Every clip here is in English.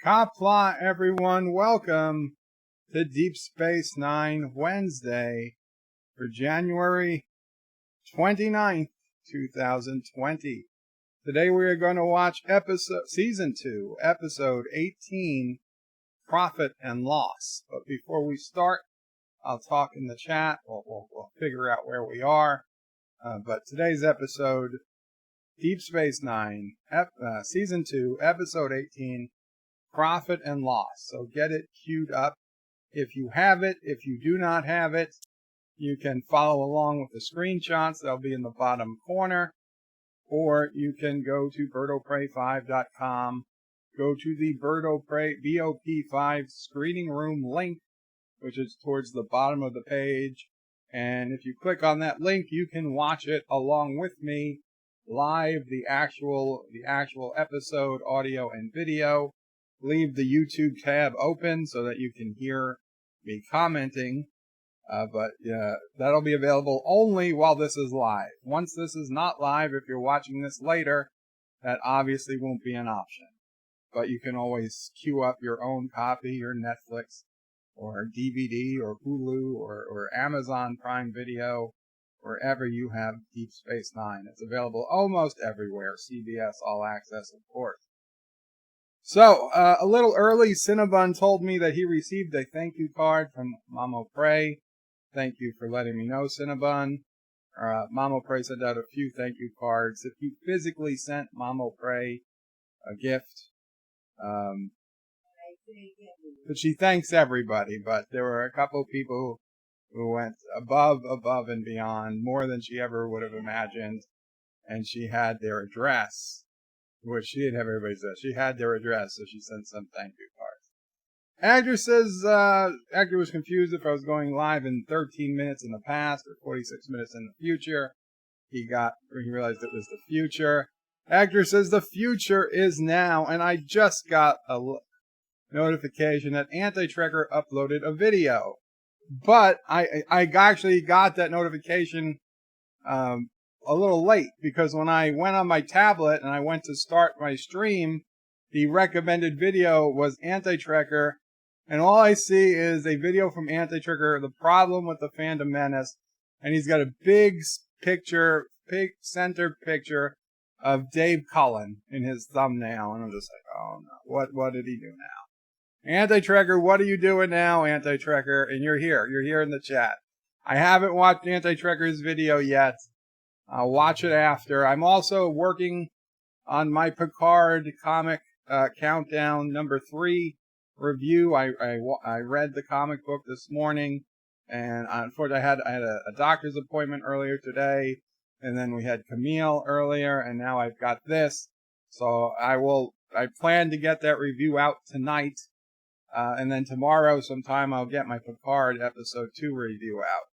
Qapla, everyone. Welcome to Deep Space Nine Wednesday for January 29th, 2020. Today we are going to watch Season 2, Episode 18, Profit and Loss. But before we start, I'll talk in the chat. We'll figure out where we are. But today's episode, Deep Space Nine, Season 2, Episode 18, Profit and Loss. So get it queued up if you have it. If you do not have it, you can follow along with the screenshots. They'll be in the bottom corner. Or you can go to BirdoPrey5.com, go to the BOP5 screening room link, which is towards the bottom of the page. And if you click on that link, you can watch it along with me live, the actual episode, audio and video. Leave the YouTube tab open so that you can hear me commenting. But that'll be available only while this is live. Once this is not live, if you're watching this later, that obviously won't be an option. But you can always queue up your own copy, your Netflix, or DVD, or Hulu, or Amazon Prime Video, wherever you have Deep Space Nine. It's available almost everywhere. CBS All Access, of course. So, a little early, Cinnabon told me that he received a thank you card from Mamo Prey. Thank you for letting me know, Cinnabon. Mamo Prey sent out a few thank you cards. If you physically sent Mamo Prey a gift, but she thanks everybody, but there were a couple people who went above and beyond, more than she ever would have imagined, and she had their address. Which she didn't have everybody's address. She had their address, so she sent some thank you cards. Actor says, actor was confused if I was going live in 13 minutes in the past or 46 minutes in the future. He realized it was the future. Actor says the future is now, and I just got a notification that Anti-Trekker uploaded a video. But I actually got that notification, a little late, because when I went on my tablet and I went to start my stream, the recommended video was Anti-Trekker, and all I see is a video from Anti-Trekker, the problem with the Phantom Menace, and he's got a big center picture of Dave Cullen in his thumbnail, and I'm just like, oh no, what did he do now? Anti-Trekker, what are you doing now, Anti-Trekker? And you're here in the chat. I haven't watched Anti-Trekker's video yet. I'll watch it after. I'm also working on my Picard comic countdown number 3 review. I read the comic book this morning, and unfortunately I had a doctor's appointment earlier today, and then we had Camille earlier, and now I've got this. So I plan to get that review out tonight, and then tomorrow sometime I'll get my Picard episode 2 review out.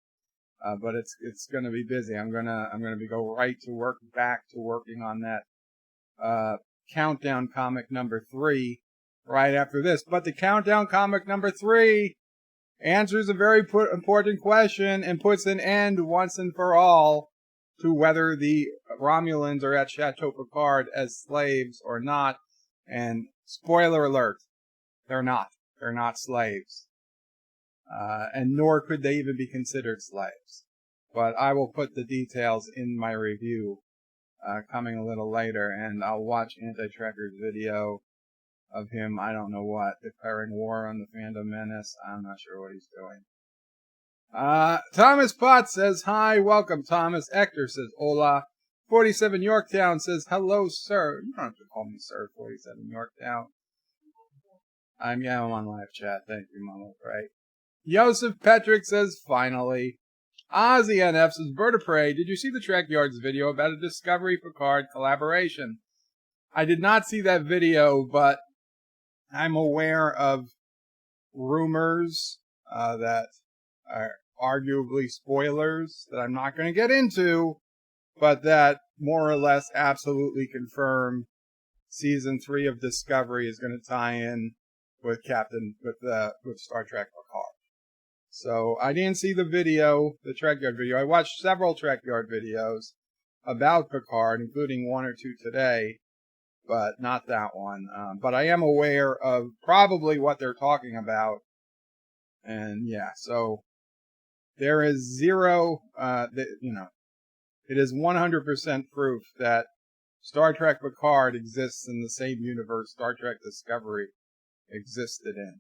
But it's going to be busy. I'm gonna go right to work, back to working on that countdown comic number 3 right after this. But the countdown comic number 3 answers a very important question and puts an end once and for all to whether the Romulans are at Chateau Picard as slaves or not. And spoiler alert, they're not. They're not slaves. And nor could they even be considered slaves. But I will put the details in my review coming a little later, and I'll watch Anti-Trekker's video of him, I don't know what, declaring war on the Phantom Menace. I'm not sure what he's doing. Thomas Potts says hi, welcome Thomas. Hector says hola. 47 Yorktown says hello, sir. You don't have to call me sir, 47 Yorktown. I'm on live chat. Thank you, Mama. Right. Joseph Petrick says, finally. Ozzy NF says, Bird of Prey, did you see the Trek Yards video about a Discovery Picard collaboration? I did not see that video, but I'm aware of rumors that are arguably spoilers that I'm not going to get into, but that more or less absolutely confirm Season 3 of Discovery is going to tie in with with Star Trek Picard. So I didn't see the video, the Trek Yard video. I watched several Trek Yard videos about Picard, including 1 or 2 today. but not that one. But I am aware of probably what they're talking about. And yeah, so there is zero, it is 100% proof that Star Trek Picard exists in the same universe Star Trek Discovery existed in,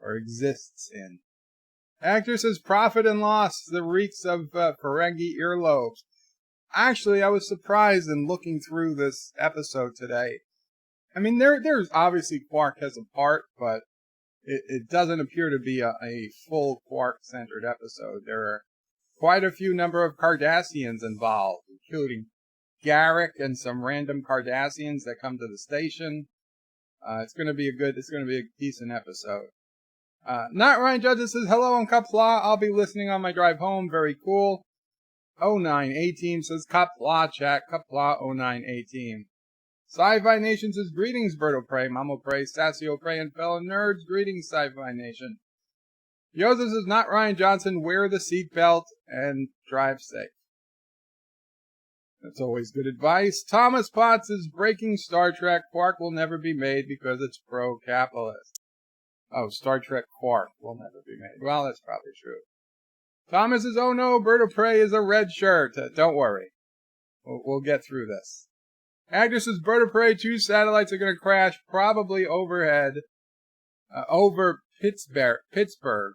or exists in. Actor says profit and loss, the reeks of Ferengi earlobes. Actually, I was surprised in looking through this episode today. I mean, there's obviously Quark has a part, but it doesn't appear to be a full Quark-centered episode. There are quite a few number of Cardassians involved, including Garrick and some random Cardassians that come to the station. It's going to be a decent episode. Not Ryan Judges says, hello, I'm Qapla. I'll be listening on my drive home. Very cool. 0918 says, Qapla chat. Qapla 0918. Sci-Fi Nation says, greetings, Birdo Prey, Mamo Prey, Sassio Prey, and fellow nerds. Greetings, Sci-Fi Nation. Joseph says, not Ryan Johnson, wear the seatbelt and drive safe. That's always good advice. Thomas Potts is breaking Star Trek. Quark will never be made because it's pro-capitalist. Oh, Star Trek Quark will never be made. Well, that's probably true. Thomas says, oh no, Bird of Prey is a red shirt. Don't worry. We'll get through this. Actor says, Bird of Prey, 2 satellites are going to crash, probably overhead, over Pittsburgh,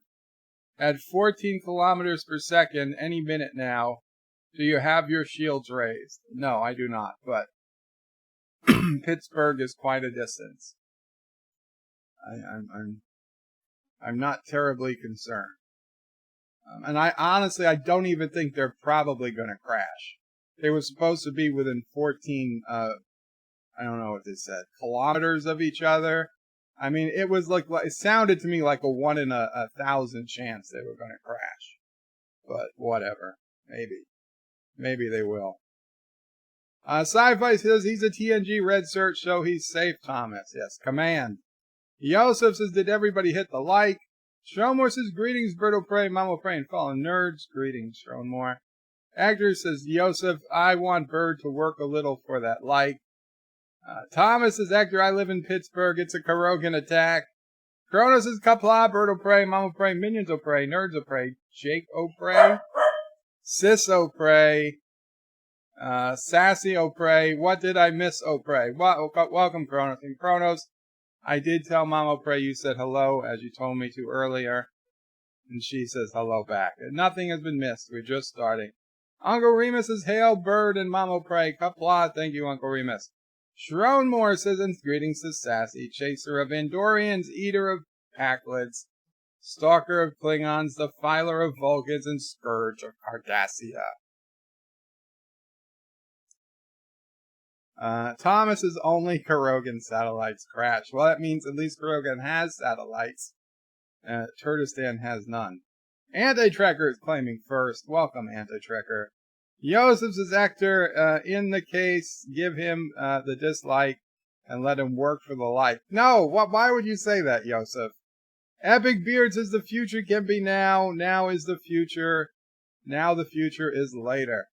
at 14 kilometers per second any minute now. Do you have your shields raised? No, I do not, but Pittsburgh is quite a distance. I'm not terribly concerned. And I don't even think they're probably going to crash. They were supposed to be within 14, I don't know what they said, kilometers of each other. I mean, it sounded to me like a 1 in 1,000 chance they were going to crash. But whatever. Maybe they will. Sci-Fi says he's a TNG red search, so he's safe, Thomas. Yes, command. Yosef says, did everybody hit the like? Shronmore says, greetings, Birdo Prey, Mamo Prey, and fallen nerds. Greetings, Shronmore. Actor says, Yosef, I want Bird to work a little for that like. Thomas says, Actor, I live in Pittsburgh. It's a Karogan attack. Kronos says, Qapla, Birdo Prey, Mamo Prey, Minions of Prey, Nerds of Prey, Jake O'Prey, Sis O'Prey, Sassy O'Prey. What did I miss, O'Prey? Welcome, Kronos. And Kronos, I did tell Mama Prey you said hello, as you told me to earlier. And she says hello back. And nothing has been missed. We're just starting. Uncle Remus says, hail, Bird and Mama Prey. Qapla, thank you, Uncle Remus. Shronmore says, and greetings to Sassy, chaser of Andorians, eater of Packlets, stalker of Klingons, defiler of Vulcans, and scourge of Cardassia. Thomas is only Karogan satellites crash. Well, that means at least Karogan has satellites. Turtistan has none. Anti-Trekker is claiming first. Welcome, Anti-Trekker. Yosef's his actor. In the case, give him the dislike and let him work for the like. No, why would you say that, Yosef? Epic Beard says the future can be now. Now is the future. Now the future is later.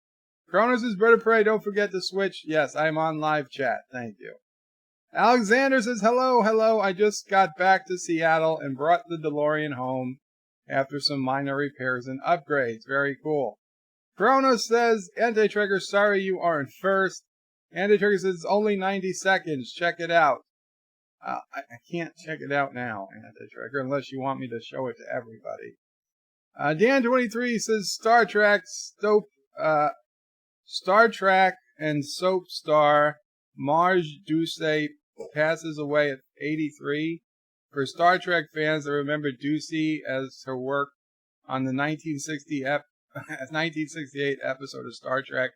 Kronos is Bird of Prey. Don't forget to switch. Yes, I'm on live chat. Thank you. Alexander says, hello. I just got back to Seattle and brought the DeLorean home after some minor repairs and upgrades. Very cool. Kronos says, Anti-Trekker, sorry you aren't first. Anti-Trekker says, it's only 90 seconds. Check it out. I can't check it out now, Anti-Trekker, unless you want me to show it to everybody. Dan23 says, Star Trek and soap star Marge Ducey passes away at 83. For Star Trek fans that remember Ducey as her work on the 1968 episode of Star Trek,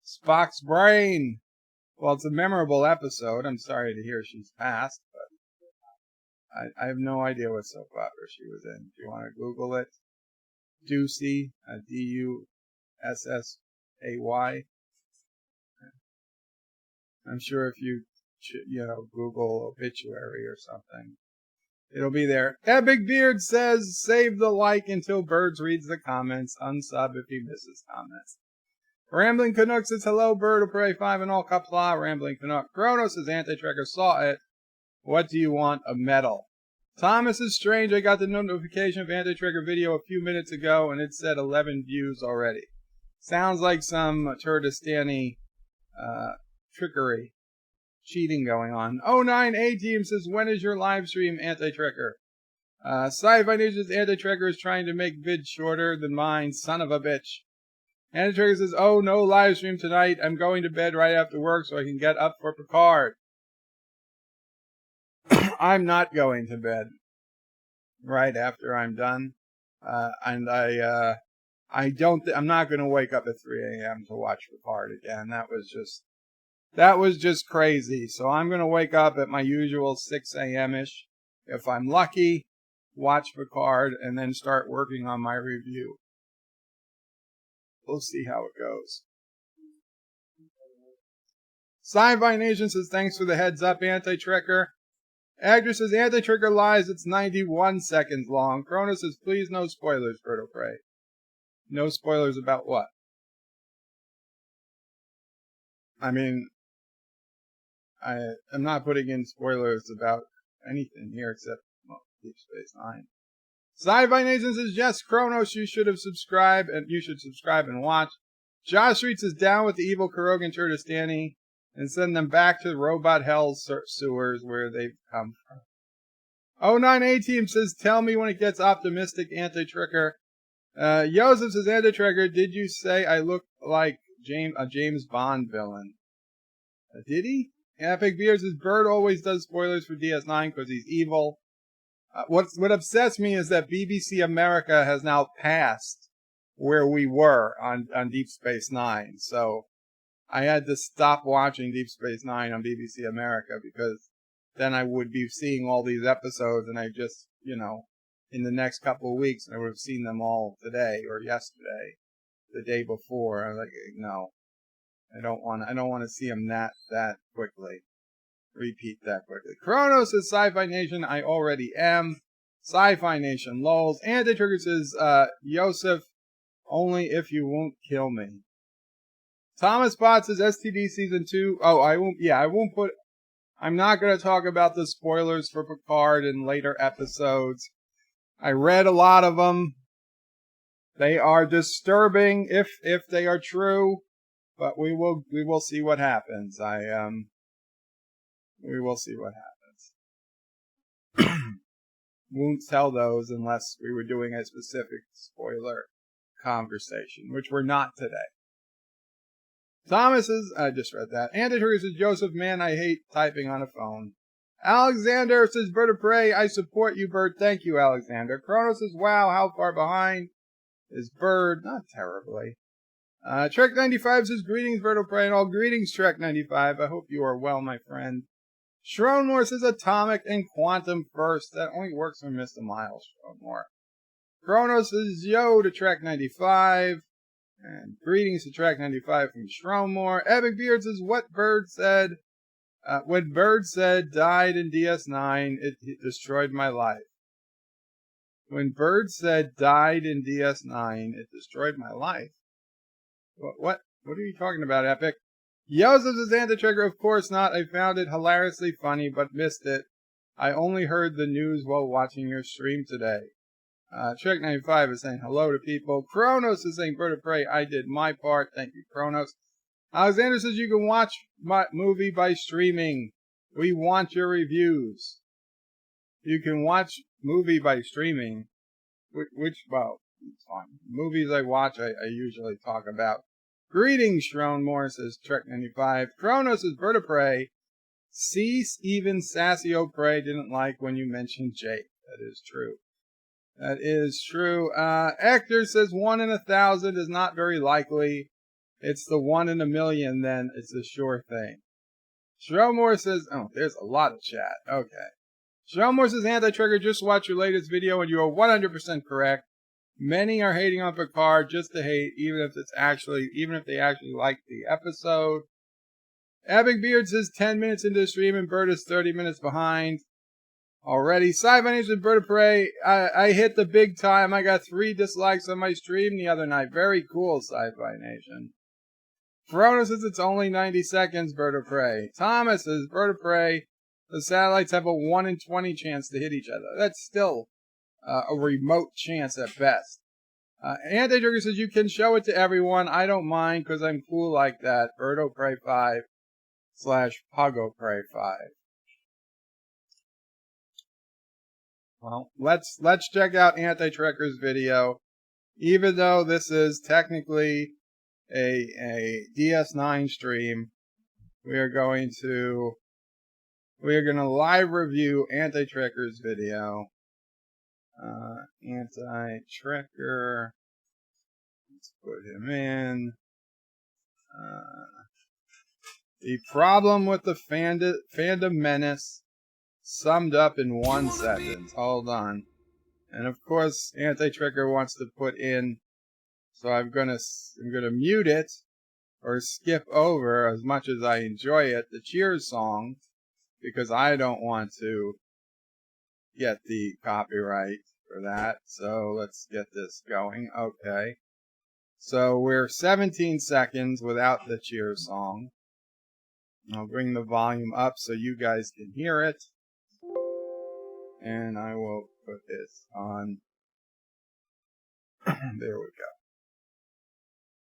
Spock's Brain. Well, it's a memorable episode. I'm sorry to hear she's passed, but I have no idea what soap opera she was in. Do you want to Google it? Ducey, D-U-S-S-A-Y. I'm sure if you Google obituary or something, it'll be there. Epic Beard says, save the like until Birds reads the comments. Unsub if he misses comments. Rambling Canuck says, hello, Bird of Prey 5 and all, Qapla, Rambling Canuck. Kronos says, Anti-Tracker saw it. What do you want? A medal. Thomas is strange. I got the notification of Anti-Tracker video a few minutes ago, and it said 11 views already. Sounds like some Kurdistani trickery, cheating going on. 09A-Team says, when is your live stream, Anti-Tracker? Sci-Fi Ninja's Anti-Tracker is trying to make vids shorter than mine, son of a bitch. Anti-Tracker says, oh, no live stream tonight. I'm going to bed right after work so I can get up for Picard. I'm not going to bed right after I'm done. I'm not going to wake up at 3 a.m. to watch Picard again. That was just crazy. So I'm going to wake up at my usual 6 a.m.-ish. If I'm lucky, watch Picard, and then start working on my review. We'll see how it goes. Sci-Fi Nation says, thanks for the heads up, Anti-Trekker. Actress says, Anti-Trekker lies, it's 91 seconds long. Kronos says, please no spoilers, Bird of Prey. No spoilers about what? I mean, I'm not putting in spoilers about anything here except, well, Deep Space Nine. Sci-Fi Nation says, yes, Kronos, you should subscribe and watch. Josh Streets is down with the evil Kurogan Kurdistani and send them back to the robot hell sewers where they've come from. 09A-Team says, tell me when it gets optimistic, Anti-Tricker. Joseph says, Anti-Tricker, did you say I look like a James Bond villain? Did he? Epic Beard says, Bird always does spoilers for DS9 because he's evil. What upsets me is that BBC America has now passed where we were on Deep Space Nine. So I had to stop watching Deep Space Nine on BBC America because then I would be seeing all these episodes and I just, in the next couple of weeks, I would have seen them all today or yesterday, the day before. I was like, no, I don't want to see them that quickly. Repeat that quickly. Kronos says, Sci-Fi Nation, I already am. Sci-Fi Nation lols. Anti-Trigger says, Yosef, only if you won't kill me. Thomas Bot says, STD Season 2. Oh, I'm not going to talk about the spoilers for Picard in later episodes. I read a lot of them. They are disturbing if they are true, but we will see what happens. We will see what happens. Won't tell those unless we were doing a specific spoiler conversation, which we're not today. Thomas is, I just read that. Anti-Trigger says, Joseph, man, I hate typing on a phone. Alexander says, Bird of Prey, I support you, Bird. Thank you, Alexander. Kronos says, wow, how far behind is Bird? Not terribly. Trek95 says, greetings, Bird of Prey, and all greetings, Trek95. I hope you are well, my friend. Schronmore says atomic and quantum first. That only works for Mr. Miles, Schronmore. Kronos says yo to Trek 95. And greetings to Trek 95 from Schronmore. Epic Beard says what Bird said. When Bird said died in DS9, it destroyed my life. When Bird said died in DS9, it destroyed my life. What are you talking about, Epic? Joseph says Anti-Trigger, of course not. I found it hilariously funny, but missed it. I only heard the news while watching your stream today. Trek95 is saying hello to people. Kronos is saying Bird of Prey, I did my part. Thank you, Kronos. Alexander says you can watch my movie by streaming. We want your reviews. You can watch movie by streaming. Well, it's fine. Movies I watch, I usually talk about. Greetings, Schronmore, says Trek95. Kronos is Bird of Prey. Cease even Sassio Prey didn't like when you mentioned Jake. That is true. That is true. Hector says 1 in 1,000 is not very likely. It's the 1 in a million, then it's a sure thing. Schronmore says, oh, there's a lot of chat. Okay. Schronmore says, Anti-Trigger, just watch your latest video and you are 100% correct. Many are hating on Picard just to hate, even if they actually like the episode. Epic Beard says 10 minutes into the stream and Bird is 30 minutes behind. Already. Sci-Fi Nation Bird of Prey. I hit the big time. I got 3 dislikes on my stream the other night. Very cool, Sci-Fi Nation. Verona says it's only 90 seconds, Bird of Prey. Thomas says, Bird of Prey, the satellites have a 1 in 20 chance to hit each other. That's still a remote chance at best. Anti-Trigger says, you can show it to everyone. I don't mind because I'm cool like that. Bird of Prey 5 / Puggo Prey 5. Well, let's check out Anti-Trekker's video. Even though this is technically a DS9 stream, we are going to live review Anti-Trekker's video. Anti-Trekker. Let's put him in. The problem with the fandom menace summed up in 1 sentence. Hold on. And of course, Anti-Trekker wants to put in, so I'm gonna mute it or skip over, as much as I enjoy it, the Cheers song, because I don't want to get the copyright for that. So let's get this going. Okay. So we're 17 seconds without the Cheers song. I'll bring the volume up so you guys can hear it. And I will put this on. There we go.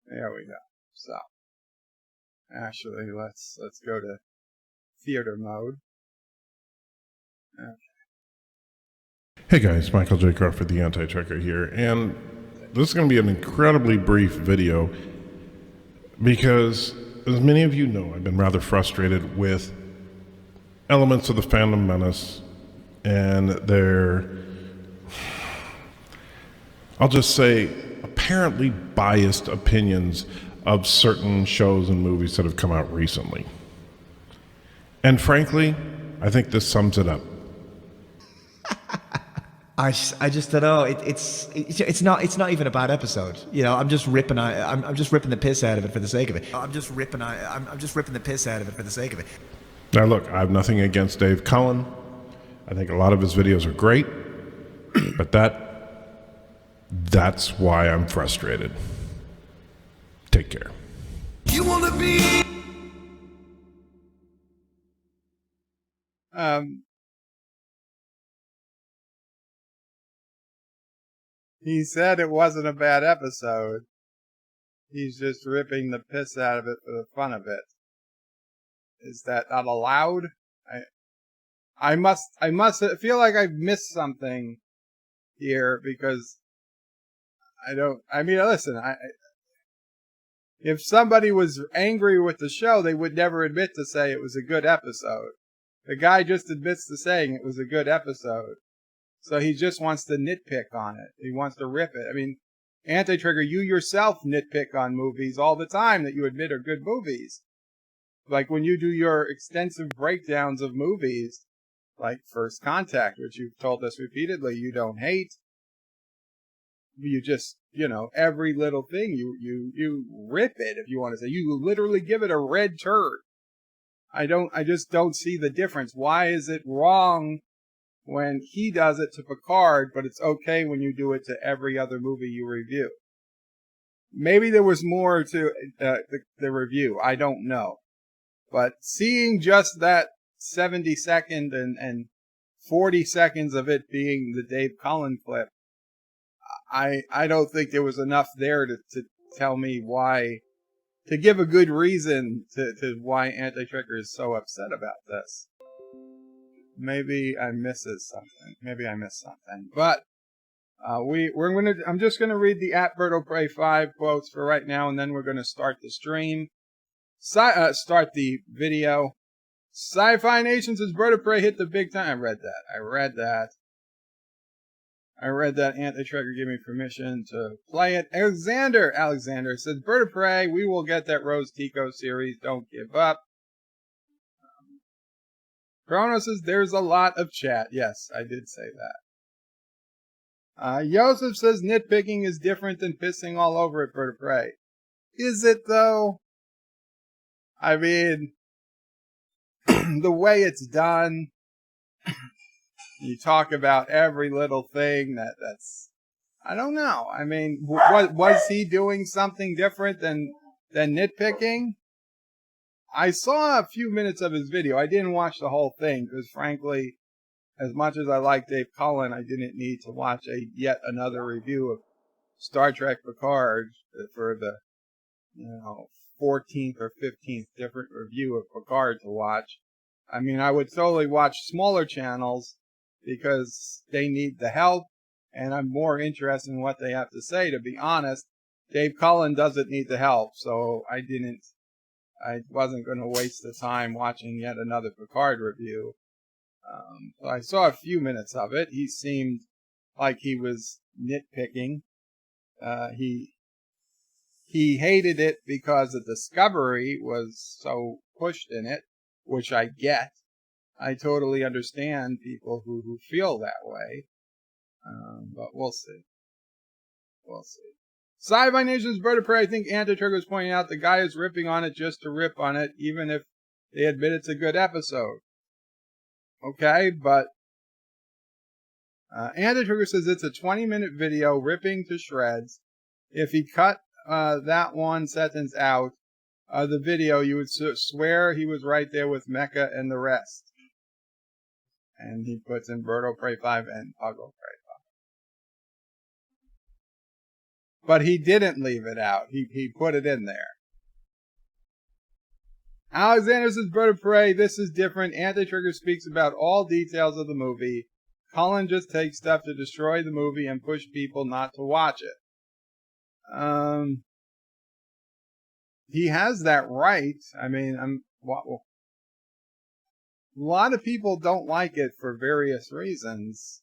There we go. So, actually, let's go to theater mode. Okay. Hey guys, Michael J. Crawford, the Anti-Trekker here, and this is going to be an incredibly brief video because, as many of you know, I've been rather frustrated with elements of the fandom menace and their, I'll just say, apparently biased opinions of certain shows and movies that have come out recently. And frankly, I think this sums it up. I just don't know. It's not even a bad episode. You know, I'm just ripping the piss out of it for the sake of it. I'm just ripping the piss out of it for the sake of it. Now look, I have nothing against Dave Cullen. I think a lot of his videos are great, but that's why I'm frustrated. Take care. You wanna be He said it wasn't a bad episode. He's just ripping the piss out of it for the fun of it. Is that not allowed? I feel like I've missed something here because listen, if somebody was angry with the show, they would never admit to say it was a good episode. The guy just admits to saying it was a good episode. So he just wants to nitpick on it. He wants to rip it. I mean, Anti-Trigger, you yourself nitpick on movies all the time that you admit are good movies. Like when you do your extensive breakdowns of movies, like First Contact, which you've told us repeatedly you don't hate. You just, every little thing, you rip it, if you want to say. You literally give it a red turd. I just don't see the difference. Why is it wrong when he does it to Picard, but it's okay when you do it to every other movie you review? Maybe there was more to the review. I don't know. But seeing just that 70 second and 40 seconds of it being the Dave Cullen clip, I don't think there was enough there to tell me why, to give a good reason to why Anti-Trekker is so upset about this. Maybe I missed something. But I'm just gonna read the Bird of Prey 5 quotes for right now, and then we're gonna start the stream. Start the video. Sci-Fi Nation says Bird of Prey hit the big time. I read that. Anti-Trekker gave me permission to play it. Alexander says Bird of Prey, we will get that Rose Tico series. Don't give up. Chrono says there's a lot of chat. Yes, I did say that. Joseph says nitpicking is different than pissing all over it, Bird of Prey. Is it though? I mean, the way it's done, you talk about every little thing that's, I don't know. I mean, was he doing something different than than nitpicking. I saw a few minutes of his video. I didn't watch the whole thing because, frankly, as much as I like Dave Cullen, I didn't need to watch yet another review of Star Trek Picard for the 14th or 15th different review of Picard to watch. I mean, I would totally watch smaller channels because they need the help, and I'm more interested in what they have to say. To be honest, Dave Cullen doesn't need the help, so I wasn't going to waste the time watching yet another Picard review. So I saw a few minutes of it. He seemed like he was nitpicking. He hated it because the Discovery was so pushed in it, which I get. I totally understand people who feel that way. But we'll see. We'll see. Sci-Fi Nation's Bird of Prey, I think Anti-Trigger was pointing out the guy is ripping on it just to rip on it, even if they admit it's a good episode. Okay, but Anti-Trigger says it's a 20-minute video ripping to shreds. If he cut that one sentence out of the video, you would swear he was right there with Mecha and the rest. And he puts in Bird of Prey 5 and Puggle Prey 5. But he didn't leave it out. He put it in there. Alexander says, Bird of Prey, this is different. Anti-Trigger speaks about all details of the movie. Cullen just takes stuff to destroy the movie and push people not to watch it. He has that right. I mean, a lot of people don't like it for various reasons.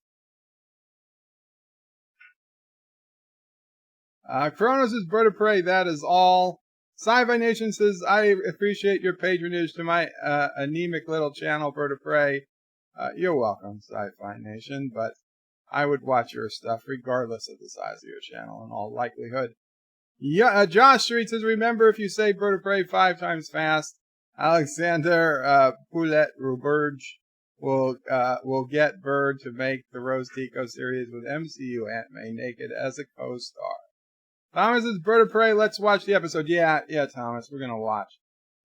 Kronos is Bird of Prey, that is all. Sci-Fi Nation says, I appreciate your patronage to my anemic little channel, Bird of Prey. You're welcome, Sci-Fi Nation, but I would watch your stuff regardless of the size of your channel in all likelihood. Yeah, Josh Street says, remember if you say Bird of Prey 5 times fast, Alexander Poulet Rouberge will get Bird to make the Rose Tico series with MCU Aunt May naked as a co-star. Thomas says, Bird of Prey, let's watch the episode. Yeah, Thomas, we're gonna watch.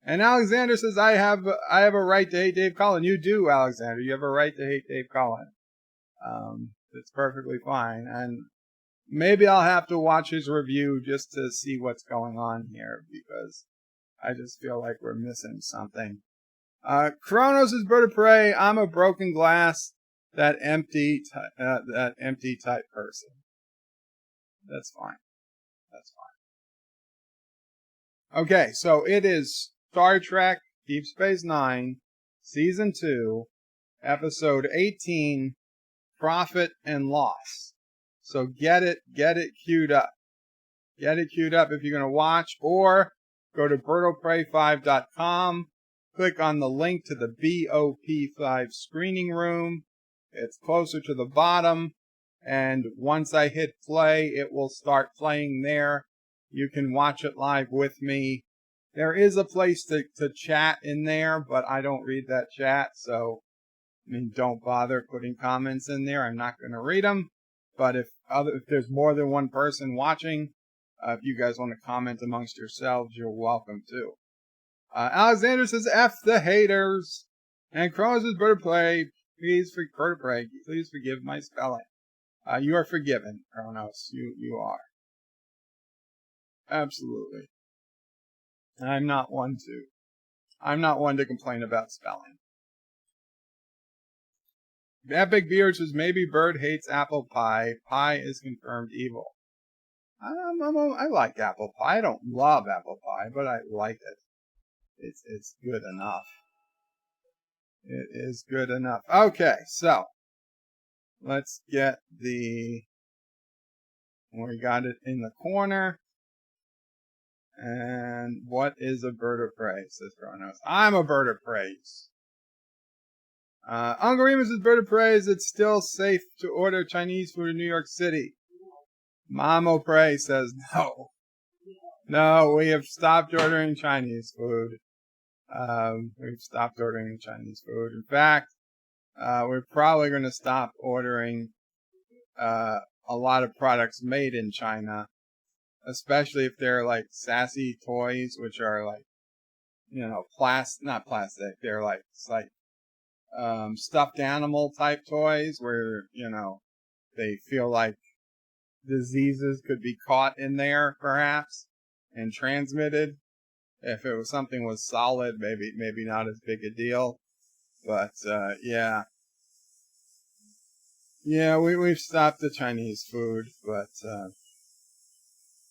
And Alexander says, I have a right to hate Dave Cullen. You do, Alexander. You have a right to hate Dave Cullen. It's perfectly fine. And maybe I'll have to watch his review just to see what's going on here, because I just feel like we're missing something. Kronos is Bird of Prey. I'm a broken glass, that empty type person. That's fine. That's fine. Okay, so it is Star Trek Deep Space Nine, Season 2, Episode 18, Profit and Loss. So get it queued up. Get it queued up if you're going to watch, or go to birdofprey5.com, click on the link to the BOP5 screening room. It's closer to the bottom, and once I hit play, it will start playing there. You can watch it live with me. There is a place to chat in there, but I don't read that chat, so don't bother putting comments in there. I'm not going to read them. But if there's more than one person watching, if you guys want to comment amongst yourselves, you're welcome to. Alexander says, F the haters. And Kronos is Bird of Prey. Please forgive my spelling. You are forgiven, Kronos. You are. Absolutely. I'm not one to complain about spelling. Epic Beard says, maybe Bird hates apple pie. Pie is confirmed evil. I like apple pie. I don't love apple pie, but I like it. It's good enough. It is good enough. Okay, so let's get we got it in the corner. And what is a bird of prey, says Kronos. I'm a bird of praise. Uncle Remus is Bird of Prey. Is it still safe to order Chinese food in New York City? Mamo Prey says no. No, we have stopped ordering Chinese food. We've stopped ordering Chinese food. In fact, we're probably going to stop ordering a lot of products made in China especially if they're like sassy toys, which are like, you know, not plastic. They're like, it's like, stuffed animal type toys where, you know, they feel like diseases could be caught in there perhaps and transmitted. If it was something was solid, maybe not as big a deal. But, yeah. Yeah, we've stopped the Chinese food, but,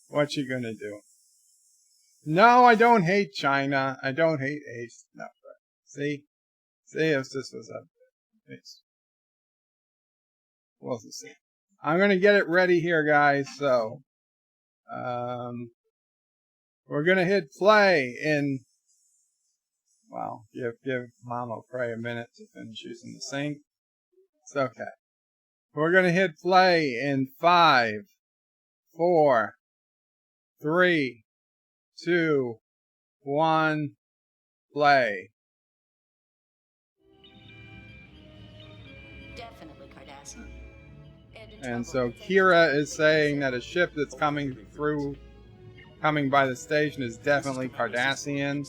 what you gonna do? No, I don't hate China. I don't hate Ace. No, see, if this was a, we'll see. I'm gonna get it ready here, guys. So, we're gonna hit play in. Well, give Mama Frey a minute to finish using the sink. It's okay. We're gonna hit play in 5, 4, 3, 2, 1, play. Definitely Cardassian. And so Kira is saying that a ship that's coming by the station is definitely Cardassian,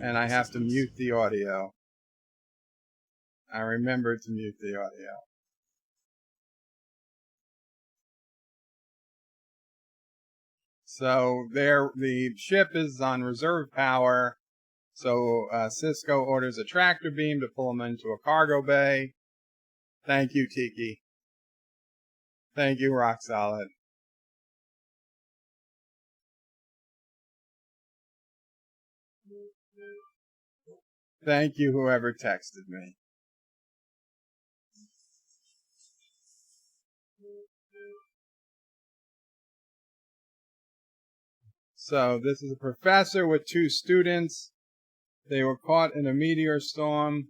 and I have to mute the audio. I remembered to mute the audio. So the ship is on reserve power. So Cisco orders a tractor beam to pull him into a cargo bay. Thank you, Tiki. Thank you, Rock Solid. Thank you, whoever texted me. So this is a professor with 2 students. They were caught in a meteor storm.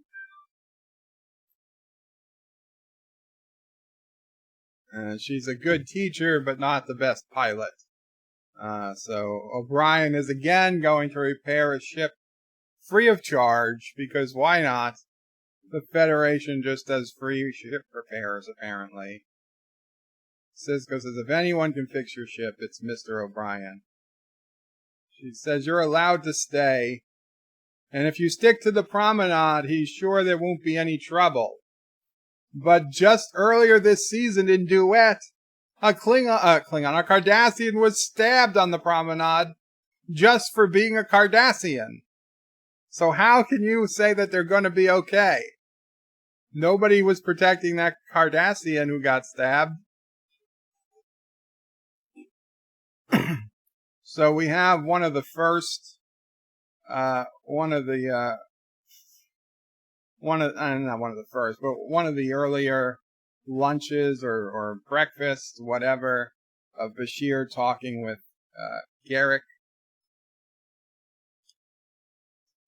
She's a good teacher, but not the best pilot. So O'Brien is again going to repair a ship free of charge, because why not? The Federation just does free ship repairs, apparently. Cisco says, if anyone can fix your ship, it's Mr. O'Brien. She says, you're allowed to stay. And if you stick to the promenade, he's sure there won't be any trouble. But just earlier this season in Duet, a Cardassian was stabbed on the promenade just for being a Cardassian. So how can you say that they're going to be okay? Nobody was protecting that Cardassian who got stabbed. So we have one of the earlier lunches or breakfasts, whatever, of Bashir talking with Garrick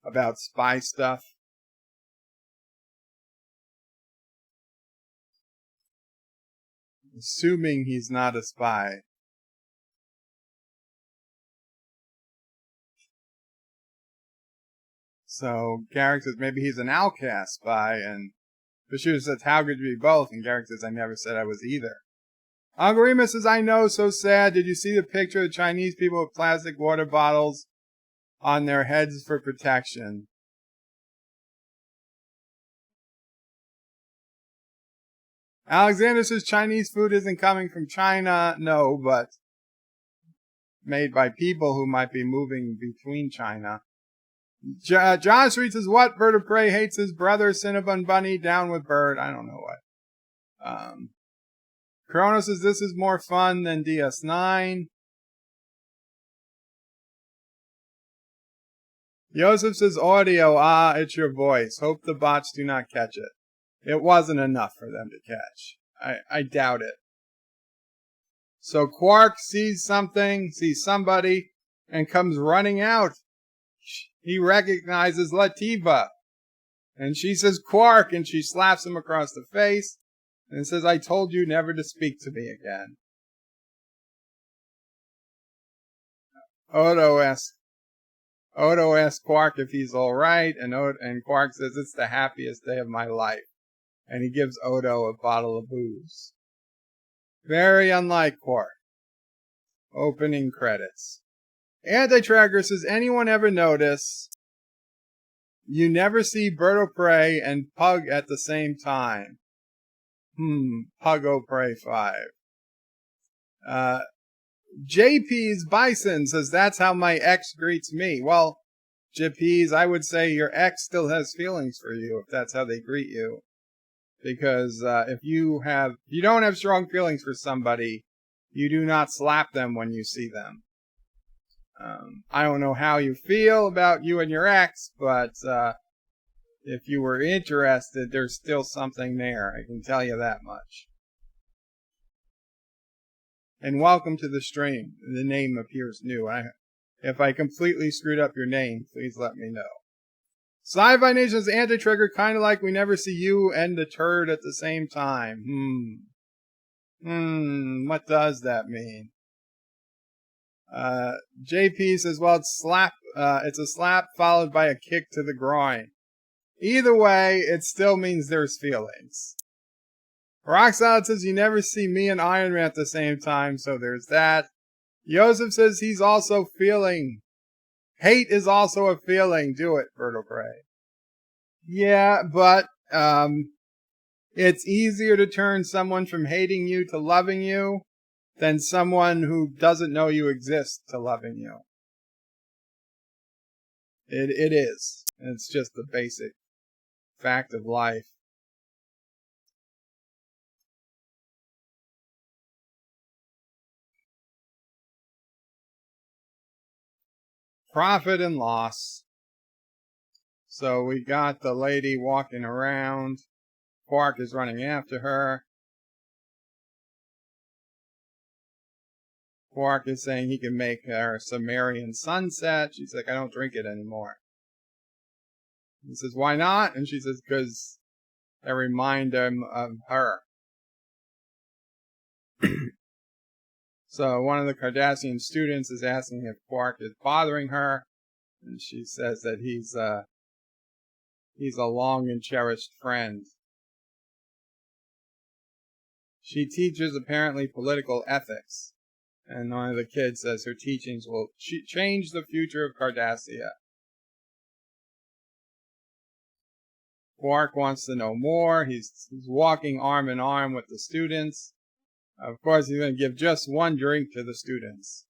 about spy stuff. Assuming he's not a spy. So Garrick says maybe he's an outcast spy, and Bashir says, how could you be both? And Garrick says, I never said I was either. Uncle Remus says, I know, so sad. Did you see the picture of the Chinese people with plastic water bottles on their heads for protection? Alexander says Chinese food isn't coming from China. No, but made by people who might be moving between China. John Street says, what? Bird of Prey hates his brother. Cinnabon Bunny, down with Bird. I don't know what. Kronos says, this is more fun than DS9. Joseph says, audio. Ah, it's your voice. Hope the bots do not catch it. It wasn't enough for them to catch. I doubt it. So Quark sees somebody, and comes running out. He recognizes Lativa. And she says, Quark, and she slaps him across the face and says, I told you never to speak to me again. Odo asks Quark if he's alright, and Quark says, it's the happiest day of my life. And he gives Odo a bottle of booze. Very unlike Quark. Opening credits. Anti-Tracker says, anyone ever notice you never see Bird o' Prey and Pug at the same time? Pug o' Prey 5. JP's Bison says, that's how my ex greets me. Well, JP's, I would say your ex still has feelings for you if that's how they greet you. Because if you don't have strong feelings for somebody, you do not slap them when you see them. I don't know how you feel about you and your ex, but if you were interested, there's still something there. I can tell you that much. And welcome to the stream. The name appears new. If I completely screwed up your name, please let me know. Sci-Fi Nation's Anti-Trigger, kind of like we never see you and the turd at the same time. What does that mean? JP says, well, it's a slap followed by a kick to the groin. Either way, it still means there's feelings. Rock Solid says, you never see me and Iron Man at the same time, so there's that. Joseph says he's also feeling. Hate is also a feeling. Do it, Bird o' Prey. Yeah, but it's easier to turn someone from hating you to loving you than someone who doesn't know you exist to loving you. It is. It's just the basic fact of life. Profit and loss. So we got the lady walking around. Quark is running after her. Quark is saying he can make her Sumerian sunset. She's like, I don't drink it anymore. He says, why not? And she says, because I remind him of her. So one of the Cardassian students is asking if Quark is bothering her, and she says that he's a long and cherished friend. She teaches apparently political ethics, and one of the kids says her teachings will change the future of Cardassia. Quark wants to know more. He's walking arm in arm with the students. Of course, he's going to give just one drink to the students.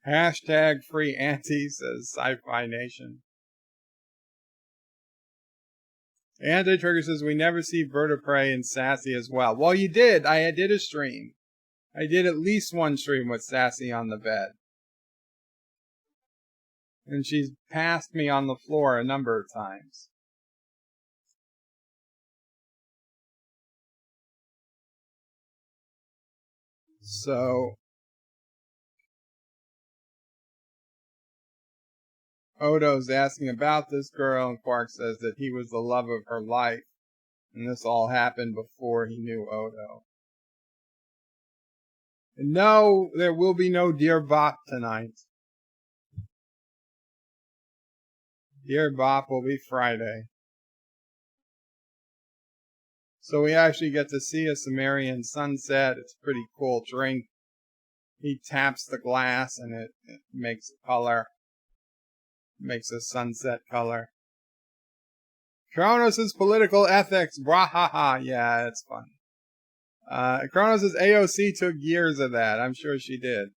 Hashtag free Auntie, says Sci-Fi Nation. Anti-Trigger says, we never see Bird o' Prey and Sassy as well. Well, you did. I did a stream. I did at least one stream with Sassy on the bed. And she's passed me on the floor a number of times. So, Odo's asking about this girl, and Quark says that he was the love of her life, and this all happened before he knew Odo. And no, there will be no Dear Bop tonight. Dear Bop will be Friday. So we actually get to see a Sumerian sunset. It's a pretty cool drink. He taps the glass and it makes a color. Makes a sunset color. Kronos' political ethics. Bwahaha. Yeah, it's funny. Kronos' AOC took years of that. I'm sure she did.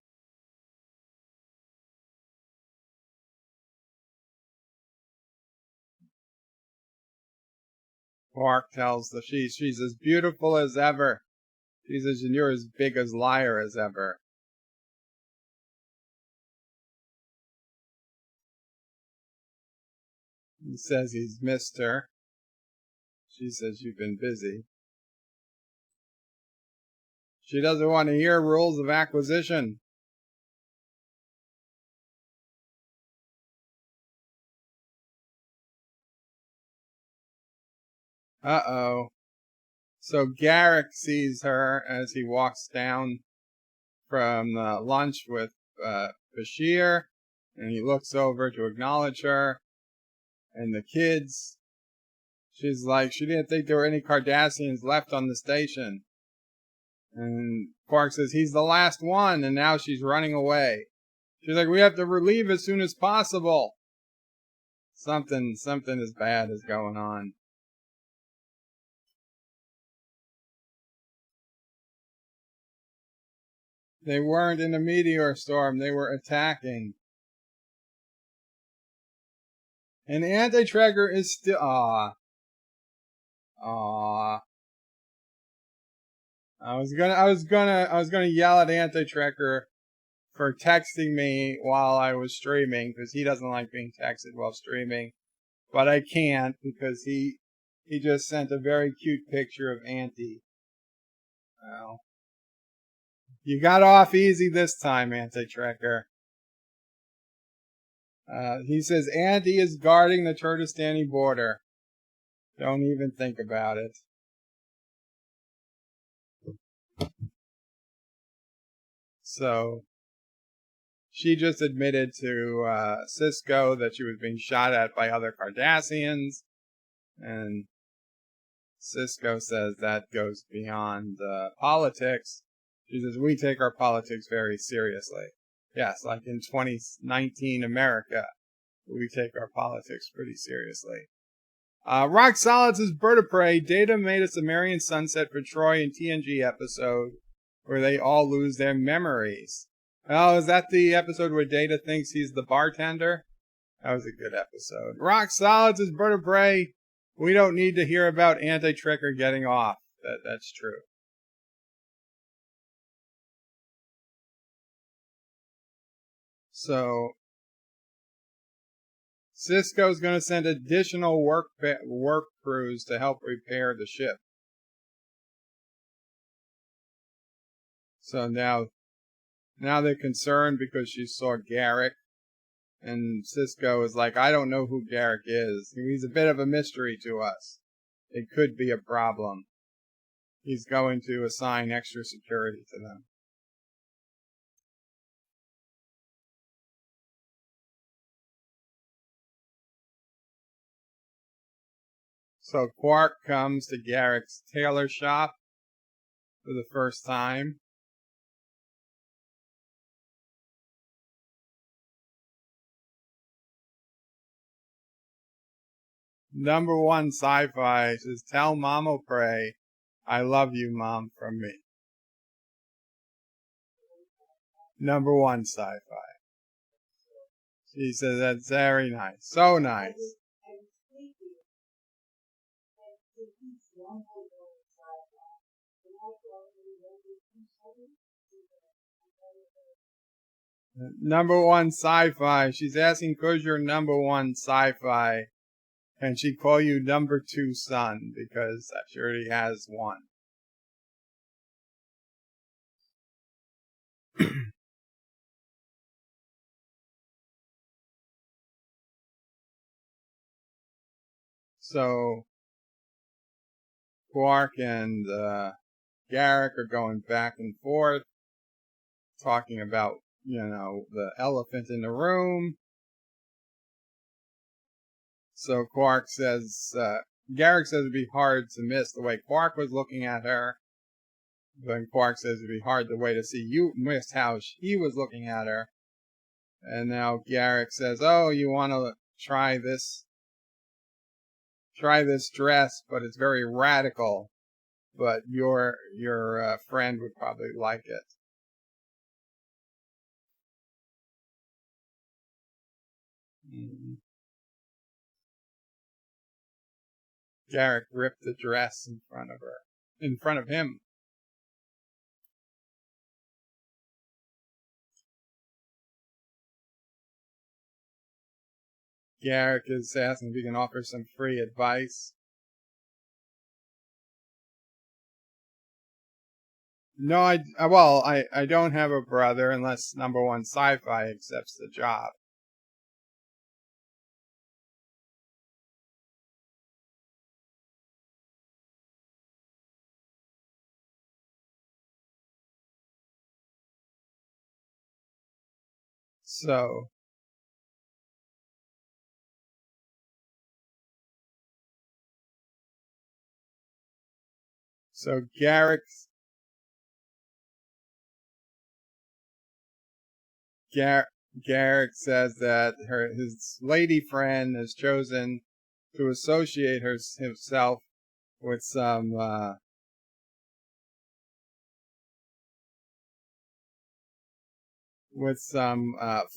Quark tells the she's as beautiful as ever. She says, and you're as big as liar as ever. He says he's missed her. She says, you've been busy. She doesn't want to hear rules of acquisition. Uh-oh. So Garrick sees her as he walks down from lunch with Bashir, and he looks over to acknowledge her. And the kids, she's like, she didn't think there were any Cardassians left on the station. And Quark says, he's the last one, and now she's running away. She's like, we have to relieve as soon as possible. Something as bad is going on. They weren't in a meteor storm, they were attacking. And Anti-Tracker is still... Aww. I was gonna yell at Anti-Tracker for texting me while I was streaming, because he doesn't like being texted while streaming. But I can't, because he just sent a very cute picture of Auntie. Well, you got off easy this time, Anti-Tracker. He says, Auntie is guarding the Turtistani border. Don't even think about it. So, she just admitted to Cisco that she was being shot at by other Cardassians. And Cisco says that goes beyond politics. She says, we take our politics very seriously. Yes, like in 2019 America, we take our politics pretty seriously. Rock Solid says, Bird of Prey, Data made a Sumerian sunset for Troy in TNG episode where they all lose their memories. Oh, is that the episode where Data thinks he's the bartender? That was a good episode. Rock Solid says, Bird of Prey, we don't need to hear about Anti-Tracker getting off. That's true. So, Cisco's going to send additional work crews to help repair the ship. So now they're concerned because she saw Garrick. And Cisco is like, I don't know who Garrick is. He's a bit of a mystery to us. It could be a problem. He's going to assign extra security to them. So Quark comes to Garrick's tailor shop for the first time. Number one sci-fi says, tell Mama Pray, I love you, Mom, from me. Number one sci-fi. She says, that's very nice. So nice. Number one sci-fi. She's asking because you're number one sci-fi. And she'd call you number two son because she already has one. So Quark and Garrick are going back and forth, talking about, the elephant in the room. So Quark says, Garrick says it'd be hard to miss the way Quark was looking at her. Then Quark says it'd be hard the way to see you miss how he was looking at her. And now Garrick says, oh, you want to try this dress, but it's very radical. But your friend would probably like it. Garrick ripped the dress in front of him. Garrick is asking if he can offer some free advice. No, I don't have a brother unless number one sci-fi accepts the job. So, Garrick Garrick says that his lady friend has chosen to associate himself with some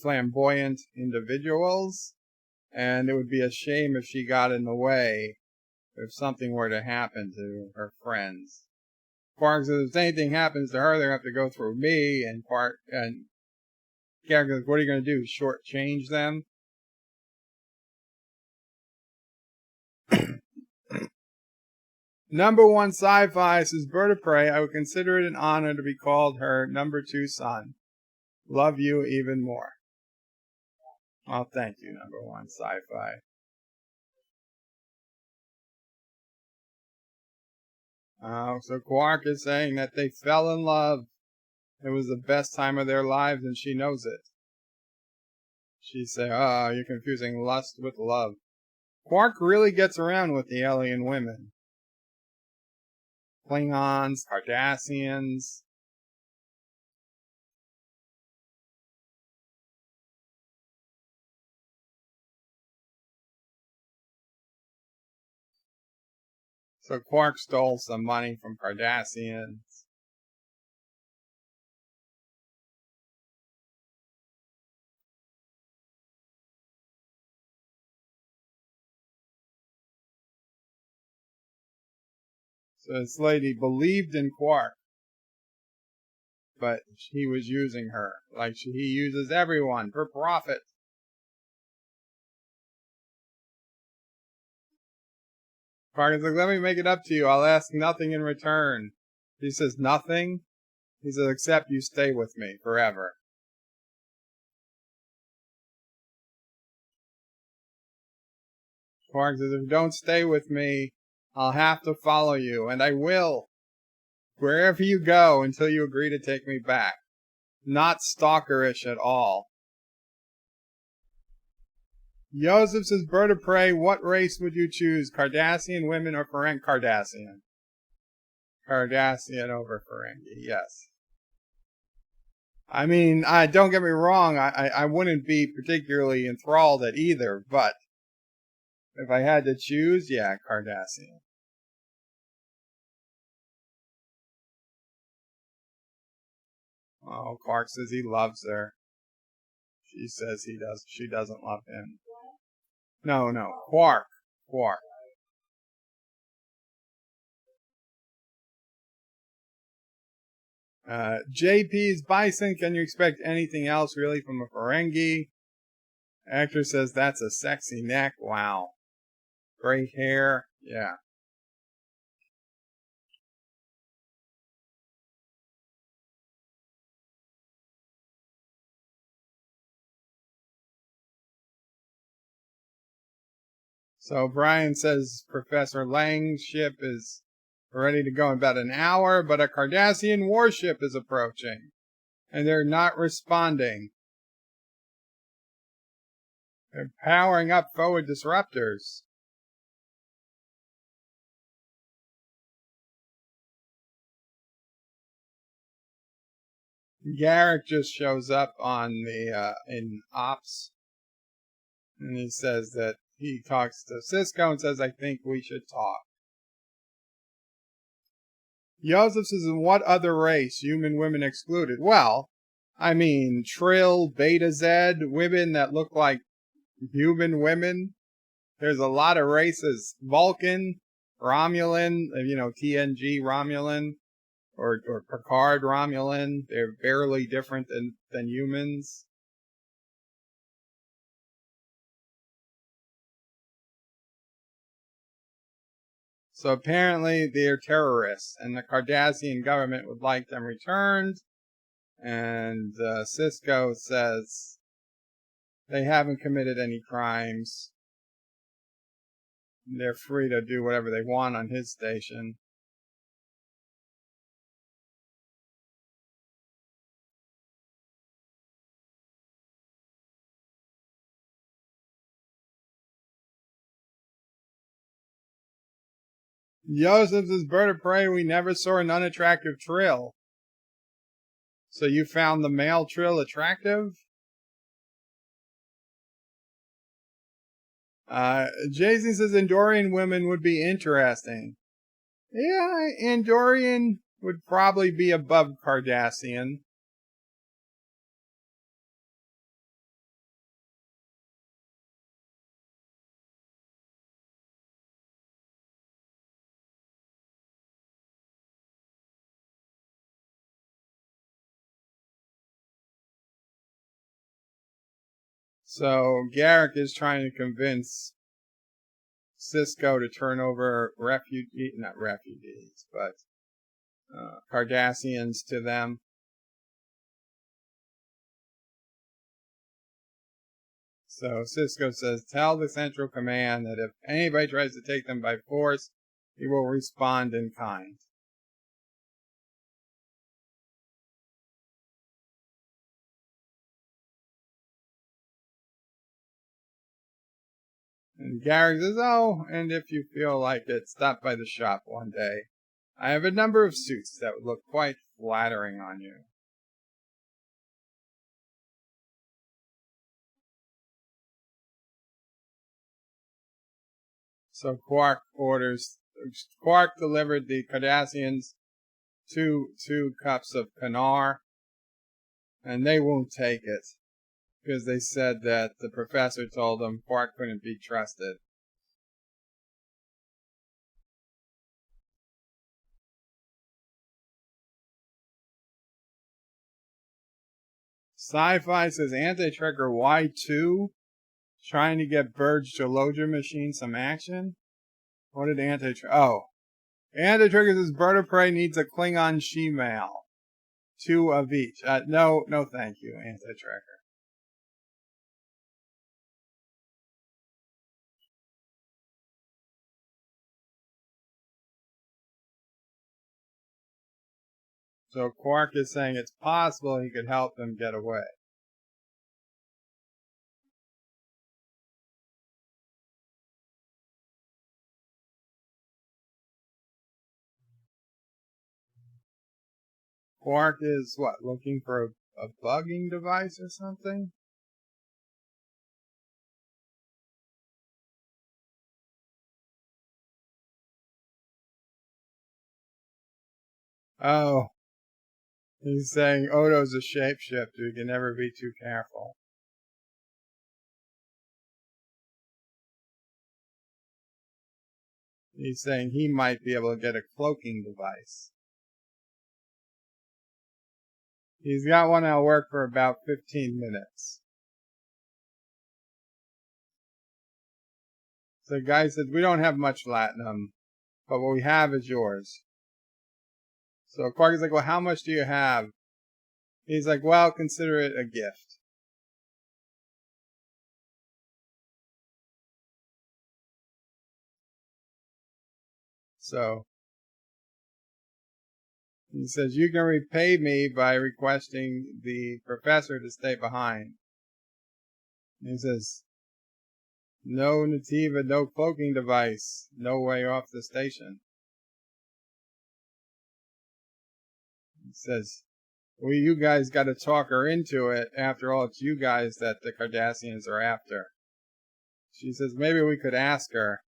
flamboyant individuals, and it would be a shame if she got in the way if something were to happen to her friends. Quark says if anything happens to her, they're going to have to go through me, and Garrick goes, what are you going to do, shortchange them? Number one sci-fi says, Bird of Prey, I would consider it an honor to be called her number 2 son. Love you even more. Oh, thank you, number one sci-fi. So Quark is saying that they fell in love. It was the best time of their lives, and she knows it. She said, you're confusing lust with love. Quark really gets around with the alien women. Klingons, Cardassians. So Quark stole some money from Cardassians. So this lady believed in Quark, but he was using her like he uses everyone for profit. Quark is like, let me make it up to you. I'll ask nothing in return. He says, nothing? He says, except you stay with me forever. Quark says, if you don't stay with me, I'll have to follow you, and I will. Wherever you go until you agree to take me back. Not stalkerish at all. Joseph says, Bird of Prey, what race would you choose? Cardassian women or Ferengi? Cardassian. Cardassian over Ferengi, yes. I mean, don't get me wrong, I wouldn't be particularly enthralled at either, but if I had to choose, yeah, Cardassian. Oh, Quark says he loves her. She says she doesn't love him. No, Quark. JP's Bison, can you expect anything else really from a Ferengi? Actor says that's a sexy neck. Wow. Gray hair. Yeah. So Brian says Professor Lang's ship is ready to go in about an hour, but a Cardassian warship is approaching, and they're not responding. They're powering up forward disruptors. Garrick just shows up on the in Ops, and he says that he talks to Cisco and says, I think we should talk. Joseph says, in what other race, human women excluded? Well, I mean, Trill, Beta Z, women that look like human women. There's a lot of races. Vulcan, Romulan, TNG Romulan, or Picard Romulan. They're barely different than humans. So apparently they're terrorists, and the Cardassian government would like them returned. And Cisco says they haven't committed any crimes. They're free to do whatever they want on his station. Joseph's Bird of Prey, we never saw an unattractive Trill. So you found the male Trill attractive? Jason says Andorian women would be interesting. Yeah, Andorian would probably be above Cardassian. So Garrick is trying to convince Sisko to turn over not refugees, but Cardassians to them. So Sisko says, tell the Central Command that if anybody tries to take them by force, he will respond in kind. And Garrick says, oh, and if you feel like it, stop by the shop one day. I have a number of suits that would look quite flattering on you. So Quark delivered the Cardassians two cups of Kanar, and they won't take it because they said that the professor told them Quark couldn't be trusted. Sci-Fi says Anti-Trekker Y2 trying to get Burge to load your machine some action. What did Anti-Trekker? Oh, Anti-Trekker says Bird of Prey needs a Klingon she-male. 2 of each. No, thank you, Anti-Trekker. So Quark is saying it's possible he could help them get away. Quark is what, looking for a bugging device or something? Oh, he's saying Odo's a shapeshifter. You can never be too careful. He's saying he might be able to get a cloaking device. He's got one that'll work for about 15 minutes. So the guy said, we don't have much latinum, but what we have is yours. So Quark is like, well, how much do you have? He's like, well, consider it a gift. So he says, you can repay me by requesting the professor to stay behind. And he says, no Nativa, no cloaking device, no way off the station. He says, well, you guys got to talk her into it. After all, it's you guys that the Cardassians are after. She says, maybe we could ask her.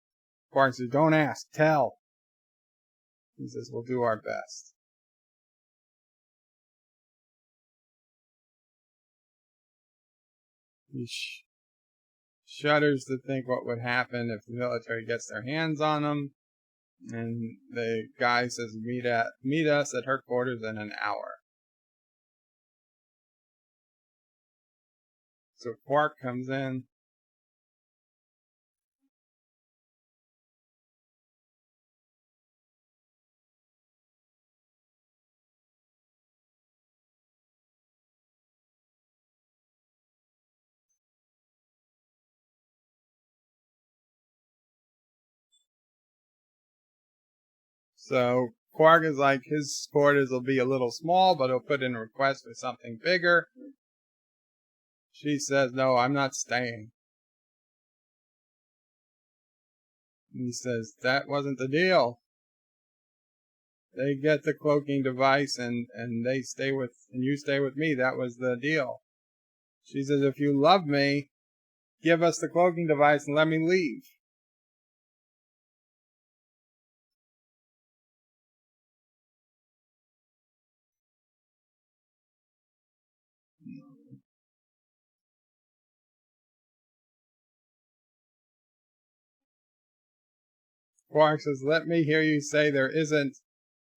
Quark says, don't ask, tell. He says, we'll do our best. He shudders to think what would happen if the military gets their hands on him. And the guy says, meet us at her quarters in an hour. So Quark comes in. So Quark is like, his quarters will be a little small, but he'll put in a request for something bigger. She says, no, I'm not staying. And he says, that wasn't the deal. They get the cloaking device and you stay with me. That was the deal. She says, if you love me, give us the cloaking device and let me leave. Quark says, let me hear you say there isn't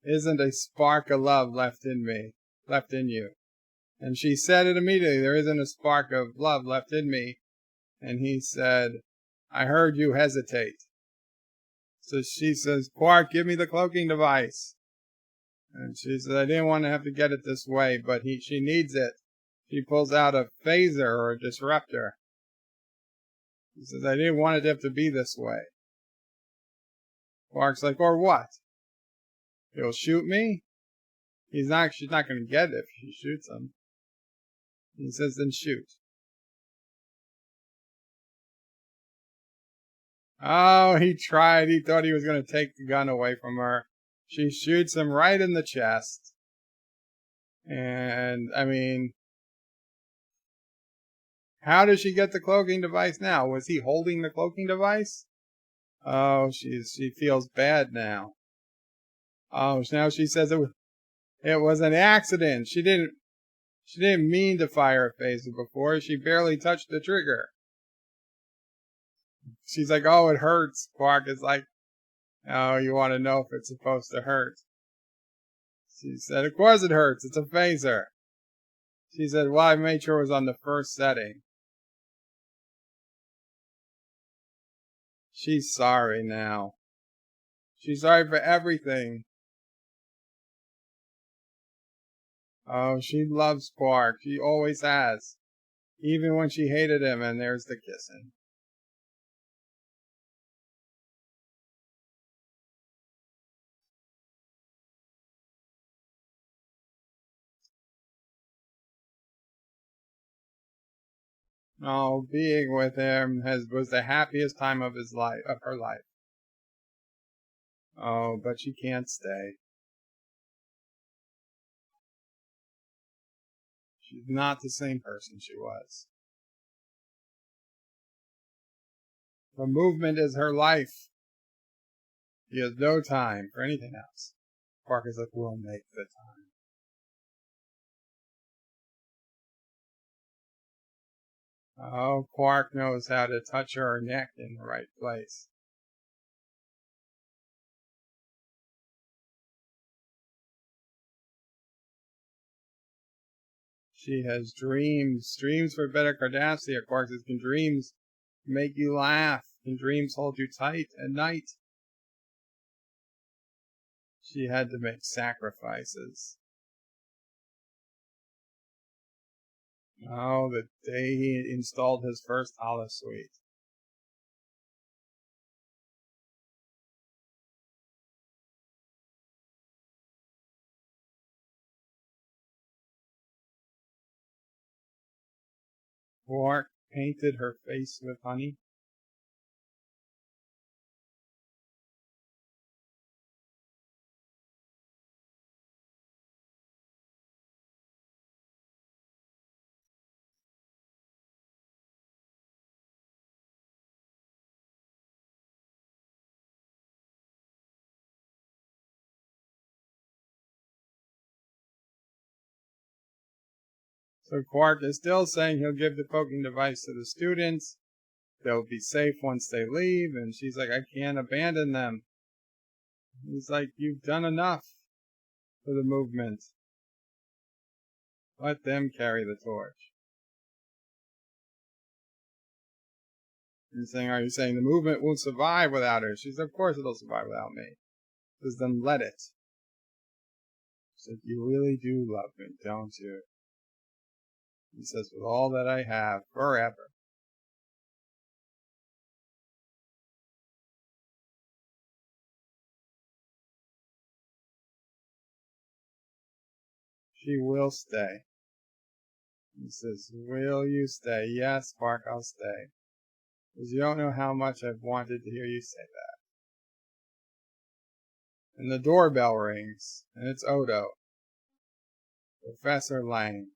a spark of love left in you. And she said it immediately, there isn't a spark of love left in me. And he said, I heard you hesitate. So she says, Quark, give me the cloaking device. And she says, I didn't want to have to get it this way, but she needs it. She pulls out a phaser or a disruptor. She says, I didn't want it to have to be this way. Quark's like, or what? He'll shoot me? She's not going to get it if she shoots him. He says, then shoot. Oh, he tried. He thought he was going to take the gun away from her. She shoots him right in the chest. And, I mean, how does she get the cloaking device now? Was he holding the cloaking device? Oh, she feels bad now. Oh, now she says it was an accident. She didn't mean to fire a phaser before. She barely touched the trigger. She's like, oh, it hurts. Quark is like, oh, you want to know if it's supposed to hurt. She said, of course it hurts. It's a phaser. She said, well, I made sure it was on the first setting. She's sorry now. She's sorry for everything. Oh, she loves Quark. She always has. Even when she hated him, and there's the kissing. Oh, being with him was the happiest time of her life. Oh, but she can't stay. She's not the same person she was. The movement is her life. She has no time for anything else. Quark is like, we'll make the time. Oh, Quark knows how to touch her neck in the right place. She has dreams for better Cardassia. Quark says, can dreams make you laugh? Can dreams hold you tight at night? She had to make sacrifices. Oh, the day he installed his first holosuite. Quark painted her face with honey. So Quark is still saying he'll give the cloaking device to the students. They'll be safe once they leave. And she's like, I can't abandon them. He's like, you've done enough for the movement. Let them carry the torch. He's saying, are you saying the movement won't survive without her? She's like, of course it'll survive without me. He says, then let it. She said, you really do love me, don't you? He says, with all that I have, forever. She will stay. He says, will you stay? Yes, Quark, I'll stay. Because you don't know how much I've wanted to hear you say that. And the doorbell rings, and it's Odo. Professor Lang.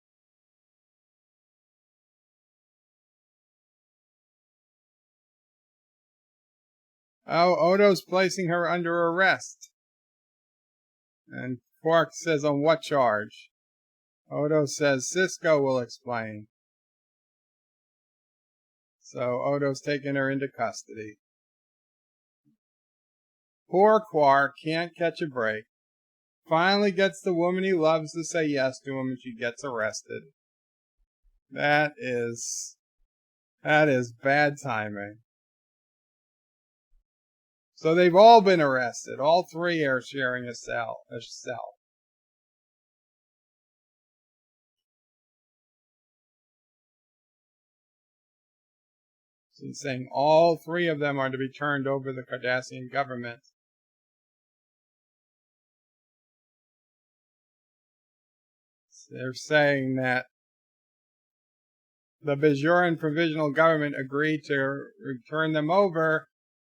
Oh, Odo's placing her under arrest. And Quark says, on what charge? Odo says, Cisco will explain. So Odo's taking her into custody. Poor Quark can't catch a break. Finally gets the woman he loves to say yes to him, and she gets arrested. That is bad timing. So they've all been arrested. All three are sharing a cell. So he's saying all three of them are to be turned over to the Cardassian government. So they're saying that the Bajoran Provisional Government agreed to return them over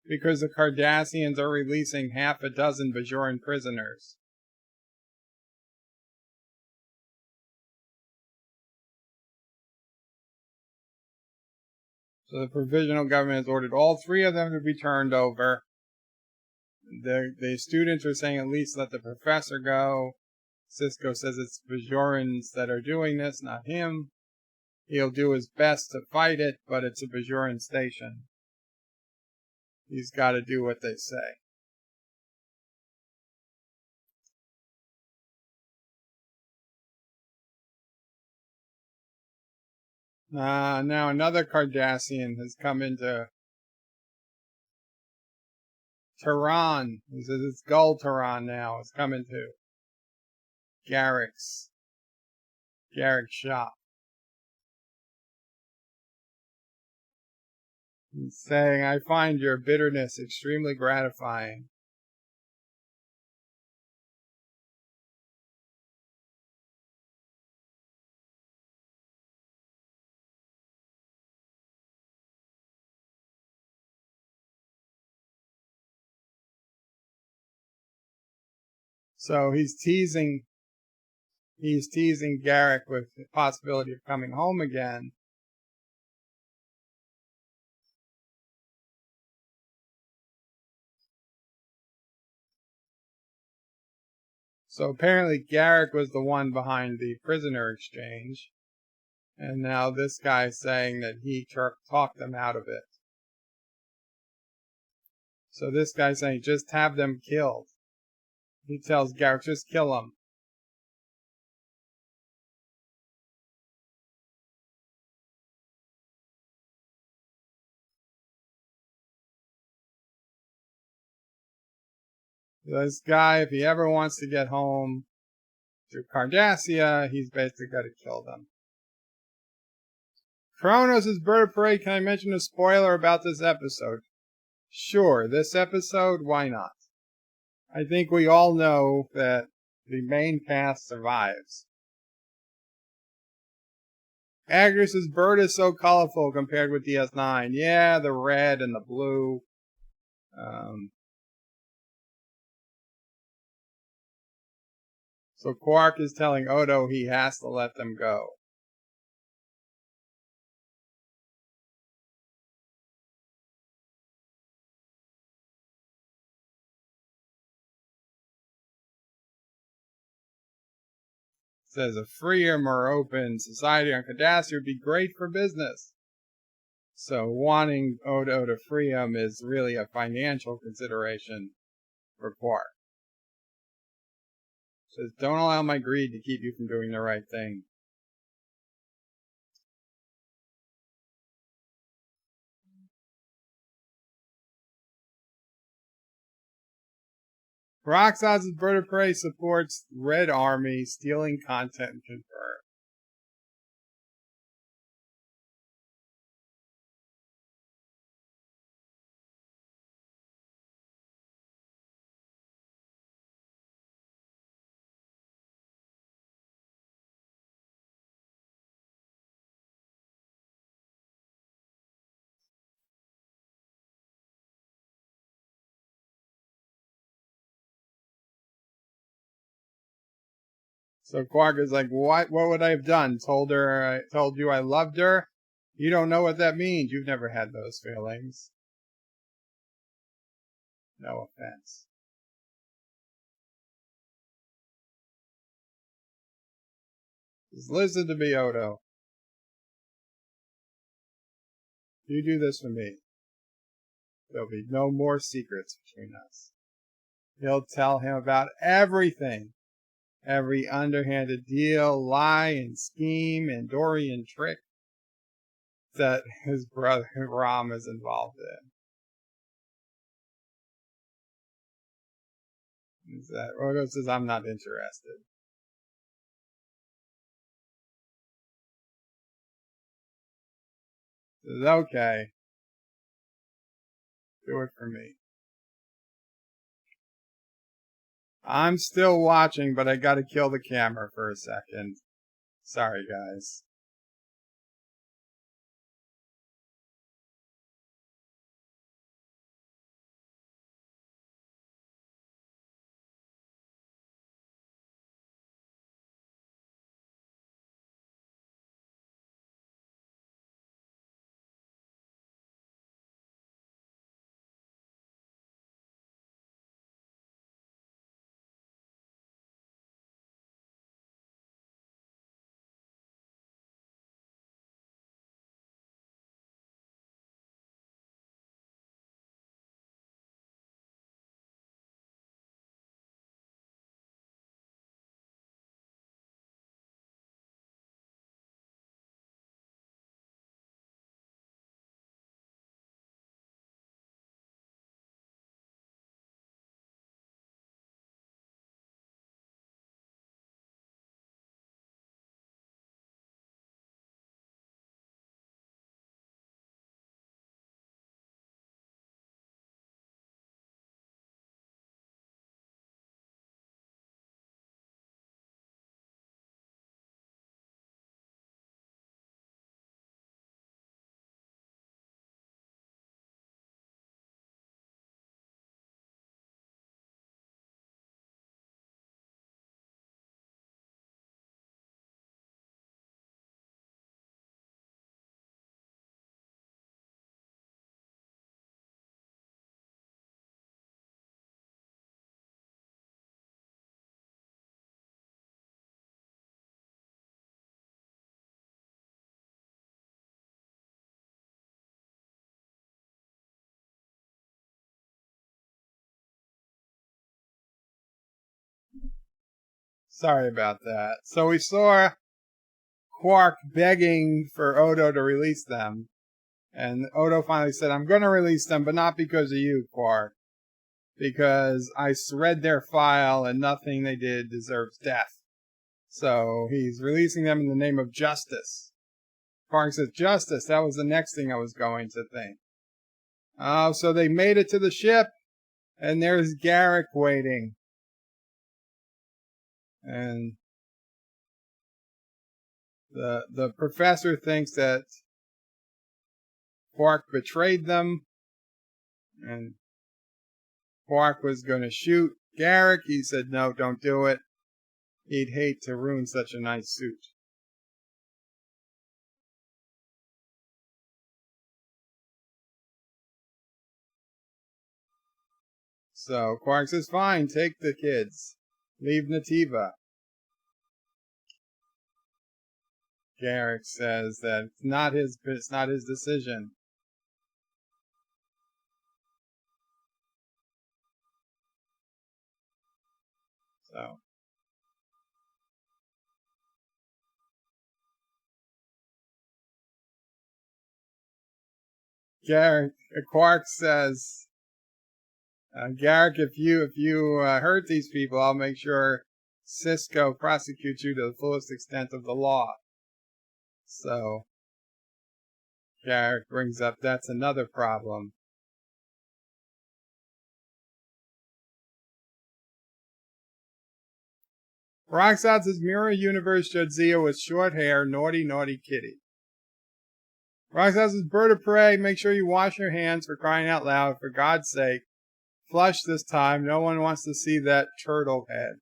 because the Cardassians are releasing half a dozen Bajoran prisoners. So the Provisional Government has ordered all three of them to be turned over. The students are saying at least let the professor go. Cisco says it's Bajorans that are doing this, not him. He'll do his best to fight it, but it's a Bajoran station. He's got to do what they say. Now another Cardassian has come into Tehran. He says it's Gul Tehran now. It's come into Garrick's shop. He's saying, I find your bitterness extremely gratifying. So he's teasing Garrick with the possibility of coming home again. So apparently Garrick was the one behind the prisoner exchange. And now this guy's saying that he talked them out of it. So this guy's saying, just have them killed. He tells Garrick, just kill them. This guy, if he ever wants to get home to Cardassia, he's basically got to kill them. Kronos' Bird of Prey, can I mention a spoiler about this episode? Sure, this episode, why not? I think we all know that the main cast survives. Agris's bird is so colorful compared with DS9. Yeah, the red and the blue. So Quark is telling Odo he has to let them go. Says a freer, more open society on Cardassia would be great for business. So wanting Odo to free him is really a financial consideration for Quark. Says, don't allow my greed to keep you from doing the right thing. Roxas' Bird of Prey supports Red Army stealing content confirmed. So Quark is like, what would I have done? Told you I loved her? You don't know what that means. You've never had those feelings. No offense. Just listen to me, Odo. You do this for me. There'll be no more secrets between us. He'll tell him about everything. Every underhanded deal, lie, and scheme, and Dorian trick that his brother Ram is involved in. Is that Odo says, I'm not interested. Says, okay. Do it for me. I'm still watching, but I gotta kill the camera for a second. Sorry, guys. Sorry about that. So we saw Quark begging for Odo to release them. And Odo finally said, I'm going to release them, but not because of you, Quark. Because I read their file and nothing they did deserves death. So he's releasing them in the name of justice. Quark says, justice, that was the next thing I was going to think. Oh, so they made it to the ship, and there's Garrick waiting. And the professor thinks that Quark betrayed them, and Quark was going to shoot Garrick. He said, no, don't do it. He'd hate to ruin such a nice suit. So Quark says, fine, take the kids. Leave Nativa. Garrick says that it's not his decision. So Quark says, Garrick, if you hurt these people, I'll make sure Cisco prosecutes you to the fullest extent of the law. So Garrick brings up that's another problem. Roxanne says Mirror Universe Jadzia with short hair, naughty, naughty kitty. Roxanne says Bird of Prey, make sure you wash your hands, for crying out loud, for God's sake. Flush this time, no one wants to see that turtle head.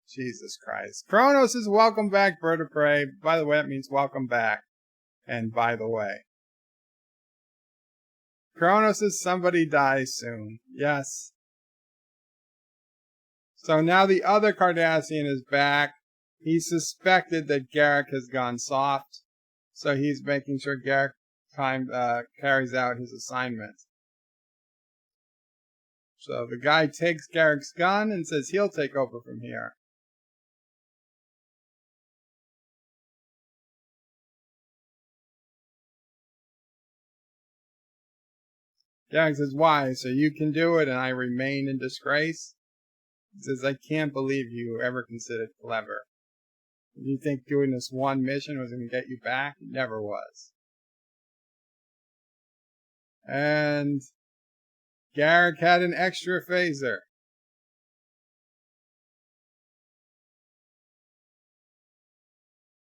Jesus Christ. Kronos says welcome back, Bird of Prey. By the way, that means welcome back. And by the way. Kronos says somebody dies soon. Yes. So now the other Cardassian is back. He suspected that Garak has gone soft, so he's making sure Garak carries out his assignment. So the guy takes Garak's gun and says he'll take over from here. Garak says, why? So you can do it and I remain in disgrace? He says, I can't believe you ever considered clever. Did you think doing this one mission was going to get you back? It never was. And Garak had an extra phaser.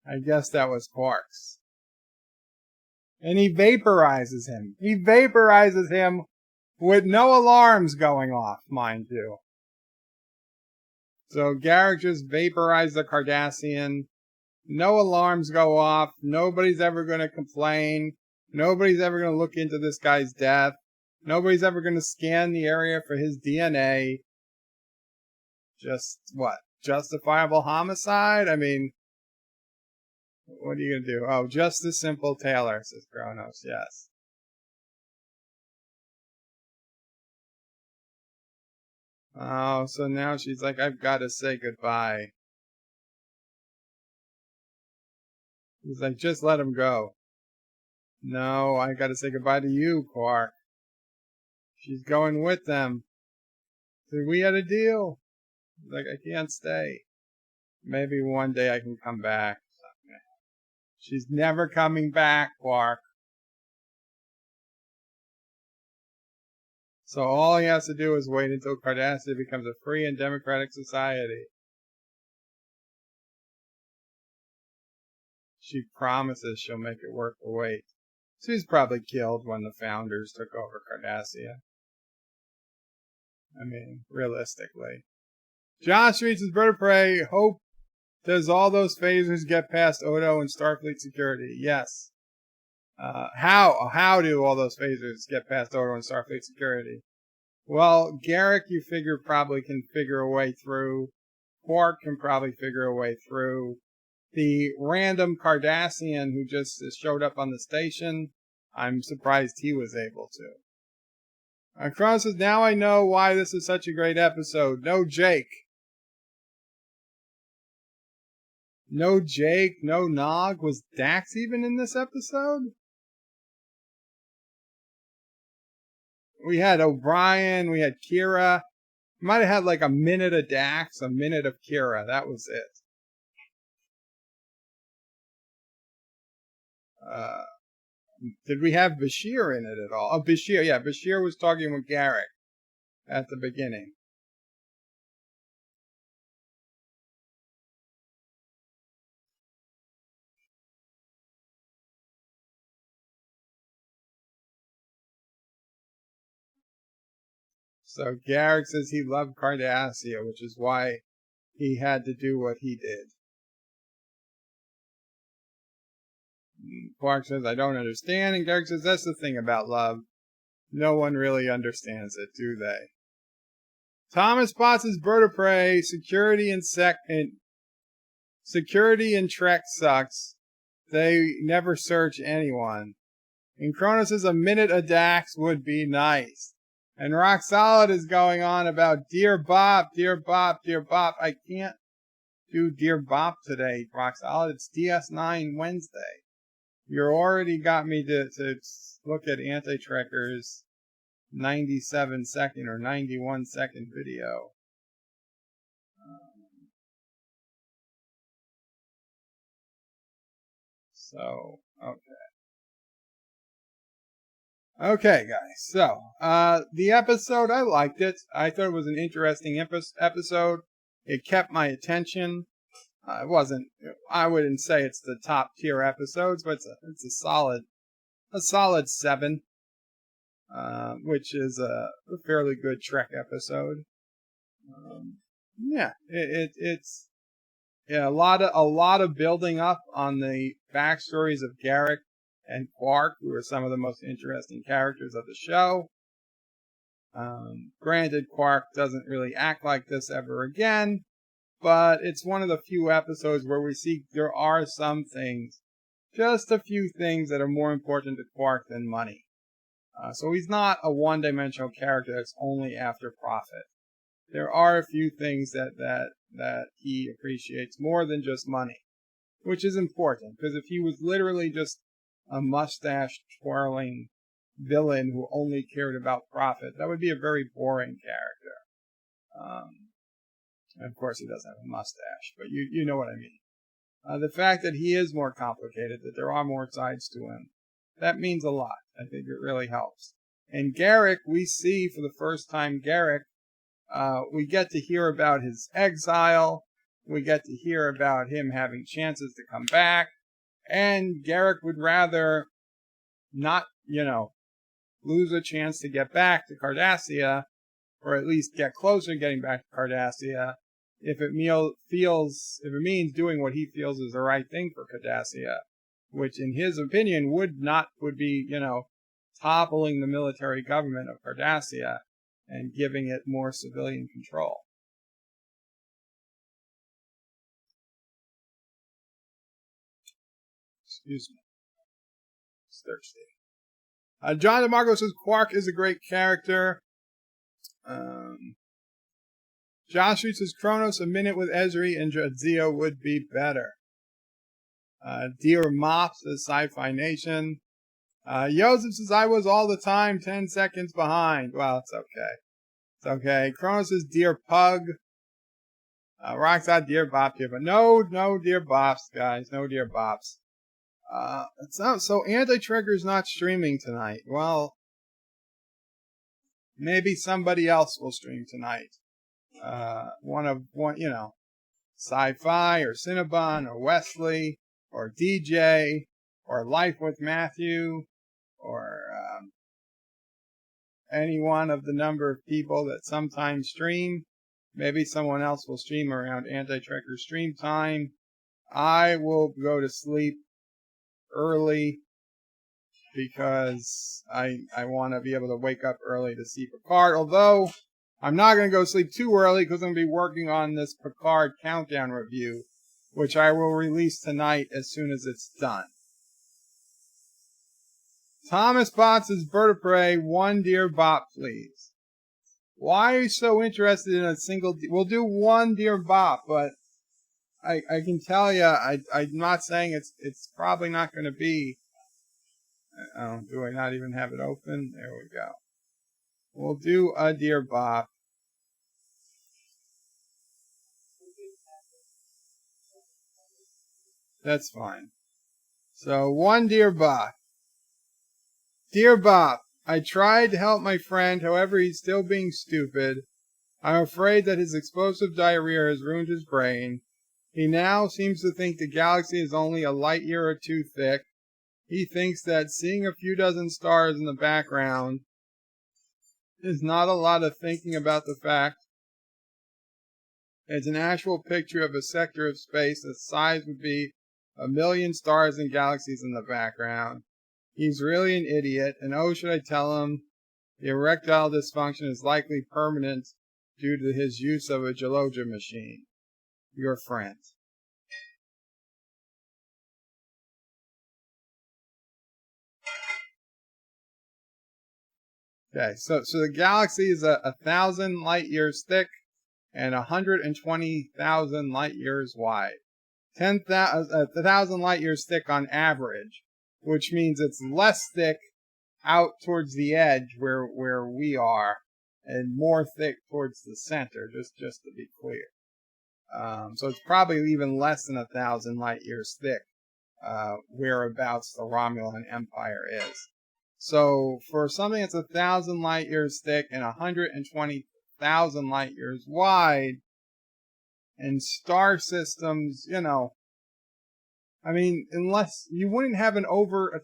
I guess that was Quark's. And he vaporizes him. He vaporizes him with no alarms going off, mind you. So Garak just vaporized the Cardassian. No alarms go off. Nobody's ever going to complain. Nobody's ever going to look into this guy's death. Nobody's ever going to scan the area for his DNA. Just, what? Justifiable homicide? I mean, what are you going to do? Oh, just a simple Taylor, says Kronos, yes. Oh, so now she's like, I've got to say goodbye. He's like, just let him go. No, I got to say goodbye to you, Quark. She's going with them. So we had a deal. He's like, I can't stay. Maybe one day I can come back. She's never coming back, Quark. So all he has to do is wait until Cardassia becomes a free and democratic society. She promises she'll make it worth the wait. She's probably killed when the Founders took over Cardassia. I mean, realistically. Josh reads his bird of prey. Hope does all those phasers get past Odo and Starfleet security? Yes. How do all those phasers get past Odo and Starfleet security? Well, Garak, you figure, probably can figure a way through. Quark can probably figure a way through. The random Cardassian who just showed up on the station, I'm surprised he was able to. Kronos says, now I know why this is such a great episode. No Jake. No Jake, no Nog. Was Dax even in this episode? We had O'Brien, we had Kira. Might have had like a minute of Dax, a minute of Kira. That was it. Did we have Bashir in it at all? Oh, Bashir, yeah. Bashir was talking with Garak at the beginning. So Garak says he loved Cardassia, which is why he had to do what he did. Quark says, I don't understand. And Garak says, that's the thing about love. No one really understands it, do they? Thomas spots his bird of prey. Security in Trek sucks. They never search anyone. And Kronos says a minute of Dax would be nice. And Rock Solid is going on about Dear Bop, Dear Bop, Dear Bop. I can't do Dear Bop today, Rock Solid. It's DS9 Wednesday. You already got me to look at Anti-Trekker's 97-second or 91-second video. So, okay. Okay, guys. So, the episode, I liked it. I thought it was an interesting episode. It kept my attention. It wasn't, I wouldn't say it's the top tier episodes, but it's a solid 7, which is a fairly good Trek episode. Yeah, it's a lot of building up on the backstories of Garak and Quark, who are some of the most interesting characters of the show. Granted, Quark doesn't really act like this ever again, but it's one of the few episodes where we see there are some things, just a few things that are more important to Quark than money. So he's not a one-dimensional character that's only after profit. There are a few things that he appreciates more than just money, which is important, because if he was literally just a mustache-twirling villain who only cared about profit, that would be a very boring character. And of course, he doesn't have a mustache, but you know what I mean. The fact that he is more complicated, that there are more sides to him, that means a lot. I think it really helps. And Garak, we see for the first time Garak, we get to hear about his exile, we get to hear about him having chances to come back, and Garak would rather not, lose a chance to get back to Cardassia, or at least get closer to getting back to Cardassia, if it means doing what he feels is the right thing for Cardassia, which in his opinion would be, toppling the military government of Cardassia and giving it more civilian control. Excuse me. It's thirsty. John DeMarco says Quark is a great character. Josh says Kronos, a minute with Ezri and Jadzia would be better. Dear Mop says Sci-Fi Nation. Joseph says I was all the time 10 seconds behind. Well, it's okay. It's okay. Kronos says Dear Pug. Rockside Dear Bop, Dear Bop. No Dear Bops, guys. No Dear Bops. It's not, so Anti-Trigger's not streaming tonight. Well, maybe somebody else will stream tonight. One, Sci-Fi or Cinnabon or Wesley or DJ or Life with Matthew or any one of the number of people that sometimes stream. Maybe someone else will stream around Anti-Tracker stream time. I will go to sleep early because I want to be able to wake up early to see Picard, although I'm not going to go to sleep too early because I'm going to be working on this Picard countdown review, which I will release tonight as soon as it's done. Thomas Botts is Vertebrae, one Dear Bop, please. Why are you so interested in a single... We'll do one Dear Bop, but I can tell you, I'm not saying it's probably not going to be... Oh, do I not even have it open? There we go. We'll do a Dear Bop. That's fine. So, one Dear Bop. Dear Bop, I tried to help my friend, however he's still being stupid. I'm afraid that his explosive diarrhea has ruined his brain. He now seems to think the galaxy is only a light year or two thick. He thinks that seeing a few dozen stars in the background is not a lot of thinking about the fact it's an actual picture of a sector of space the size would be 1,000,000 stars and galaxies in the background. He's really an idiot, and oh, should I tell him the erectile dysfunction is likely permanent due to his use of a Geloja machine. Your friend. Okay, so the galaxy is 1,000 light years thick and 120,000 light years wide. 1,000 light years thick on average, which means it's less thick out towards the edge where we are, and more thick towards the center, just to be clear. So it's probably even less than 1,000 light years thick, whereabouts the Romulan Empire is. So for something that's 1,000 light years thick and 120,000 light years wide, and star systems, unless you wouldn't have a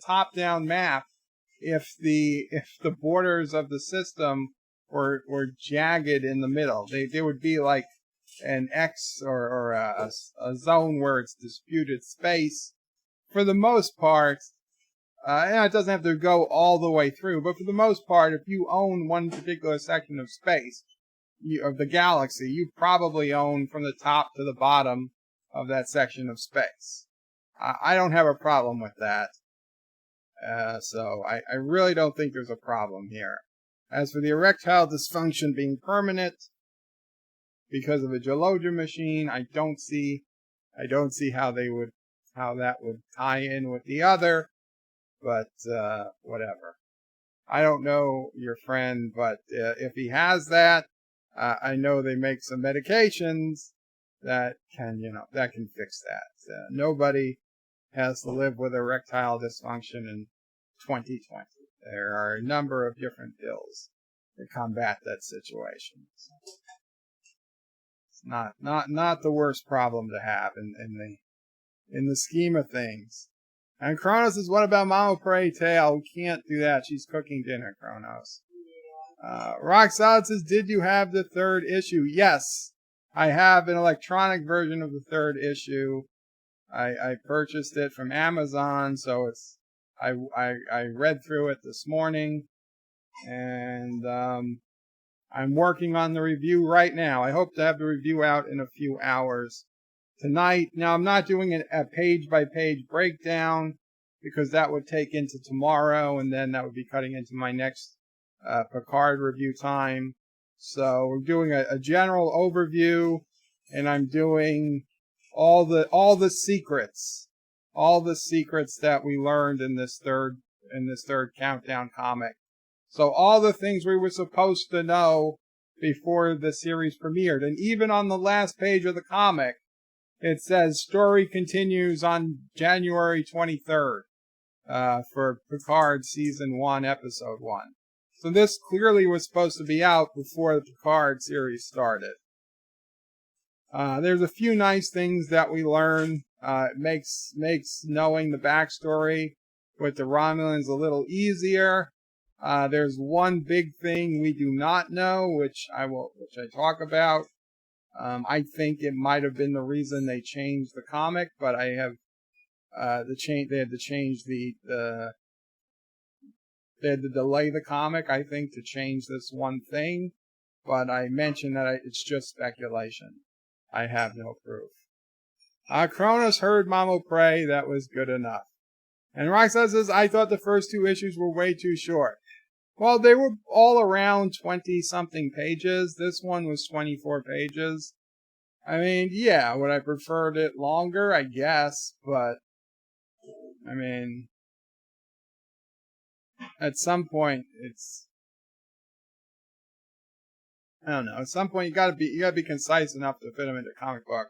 top-down map if the borders of the system were jagged in the middle. They would be like an X or a zone where it's disputed space. For the most part, it doesn't have to go all the way through, but for the most part, if you own one particular section of space, of the galaxy, you probably own from the top to the bottom of that section of space. I don't have a problem with that. So I really don't think there's a problem here. As for the erectile dysfunction being permanent because of a geologia machine, I don't see how that would tie in with the other, but whatever. I don't know your friend, but if he has that, I know they make some medications that can fix that. Nobody has to live with erectile dysfunction in 2020. There are a number of different pills to combat that situation. It's not the worst problem to have in the scheme of things. And Kronos says, what about Mama Pray Tail? We can't do that. She's cooking dinner, Kronos. Rock Solid says, did you have the third issue? Yes, I have an electronic version of the third issue. I purchased it from Amazon, so I read through it this morning, and I'm working on the review right now. I hope to have the review out in a few hours tonight. Now, I'm not doing a page-by-page breakdown because that would take into tomorrow, and then that would be cutting into my next Picard review time. So we're doing a general overview, and I'm doing all the secrets that we learned in this third countdown comic. So all the things we were supposed to know before the series premiered, and even on the last page of the comic, it says story continues on January 23rd for Picard season 1, episode 1. So this clearly was supposed to be out before the Picard series started. There's a few nice things that we learn. It makes knowing the backstory with the Romulans a little easier. There's one big thing we do not know, which I talk about. I think it might have been the reason they changed the comic, but they had to change they had to delay the comic, I think, to change this one thing. But I mentioned that it's just speculation. I have no proof. Kronos heard Mamo pray. That was good enough. And Roxanne says, I thought the first 2 issues were way too short. Well, they were all around 20-something pages. This one was 24 pages. I mean, yeah, would I preferred it longer? I guess. But, I mean, at some point, I don't know. At some point, you gotta be concise enough to fit them into a comic book.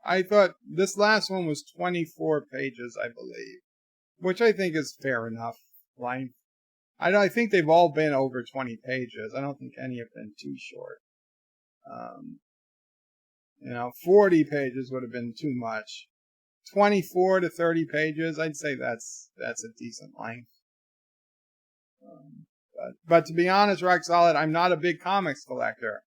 I thought this last one was 24 pages, I believe, which I think is fair enough length. I think they've all been over 20 pages. I don't think any have been too short. 40 pages would have been too much. 24 to 30 pages, I'd say that's a decent length. But to be honest, Rock Solid, I'm not a big comics collector.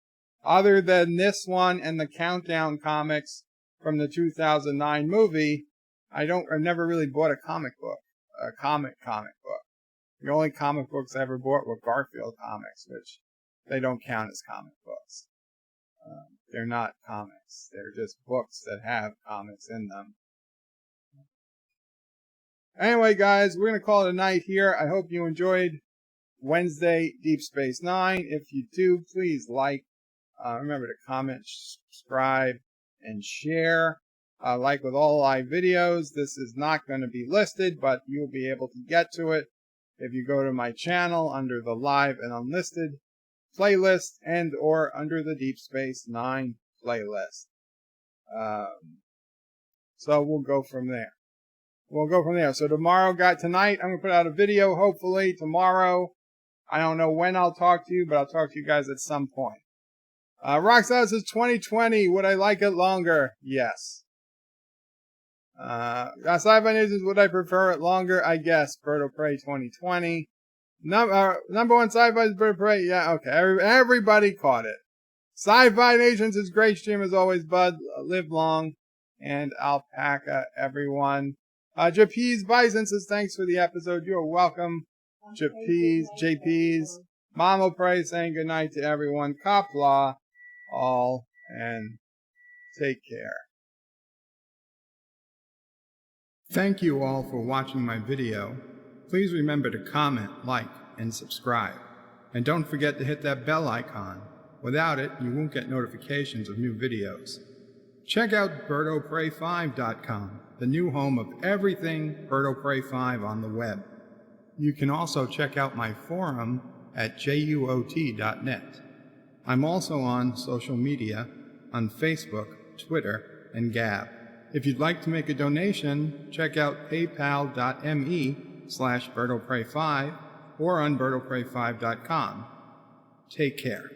Other than this one and the Countdown comics from the 2009 movie, I've never really bought a comic book, a comic book. The only comic books I ever bought were Garfield comics, which they don't count as comic books. They're not comics. They're just books that have comics in them. Anyway, guys, we're going to call it a night here. I hope you enjoyed Wednesday Deep Space Nine. If you do, please like. Remember to comment, subscribe, and share. Like with all live videos, this is not going to be listed, but you'll be able to get to it if you go to my channel under the live and unlisted playlist and or under the Deep Space Nine playlist. So we'll go from there. So tonight, I'm going to put out a video, hopefully tomorrow. I don't know when I'll talk to you, but I'll talk to you guys at some point. Roxanne says 2020, would I like it longer? Yes. Sci-Fi News, would I prefer it longer? I guess. Bird of Prey 2020. Number one Sci-Fi is Bird of Prey. Yeah, okay. Everybody caught it. Sci-Fi Nations is great stream as always, bud. Live long and alpaca, everyone. Japees Bison says, thanks for the episode. You're welcome. JP's. Mama Pray saying goodnight to everyone. Qapla All, and take care. Thank you all for watching my video. Please remember to comment, like, and subscribe. And don't forget to hit that bell icon. Without it, you won't get notifications of new videos. Check out BirdoPray5.com, the new home of everything Birdo Pray 5 on the web. You can also check out my forum at juot.net. I'm also on social media, on Facebook, Twitter, and Gab. If you'd like to make a donation, check out paypal.me/BirdoPray5 or on BirdoPray5.com. Take care.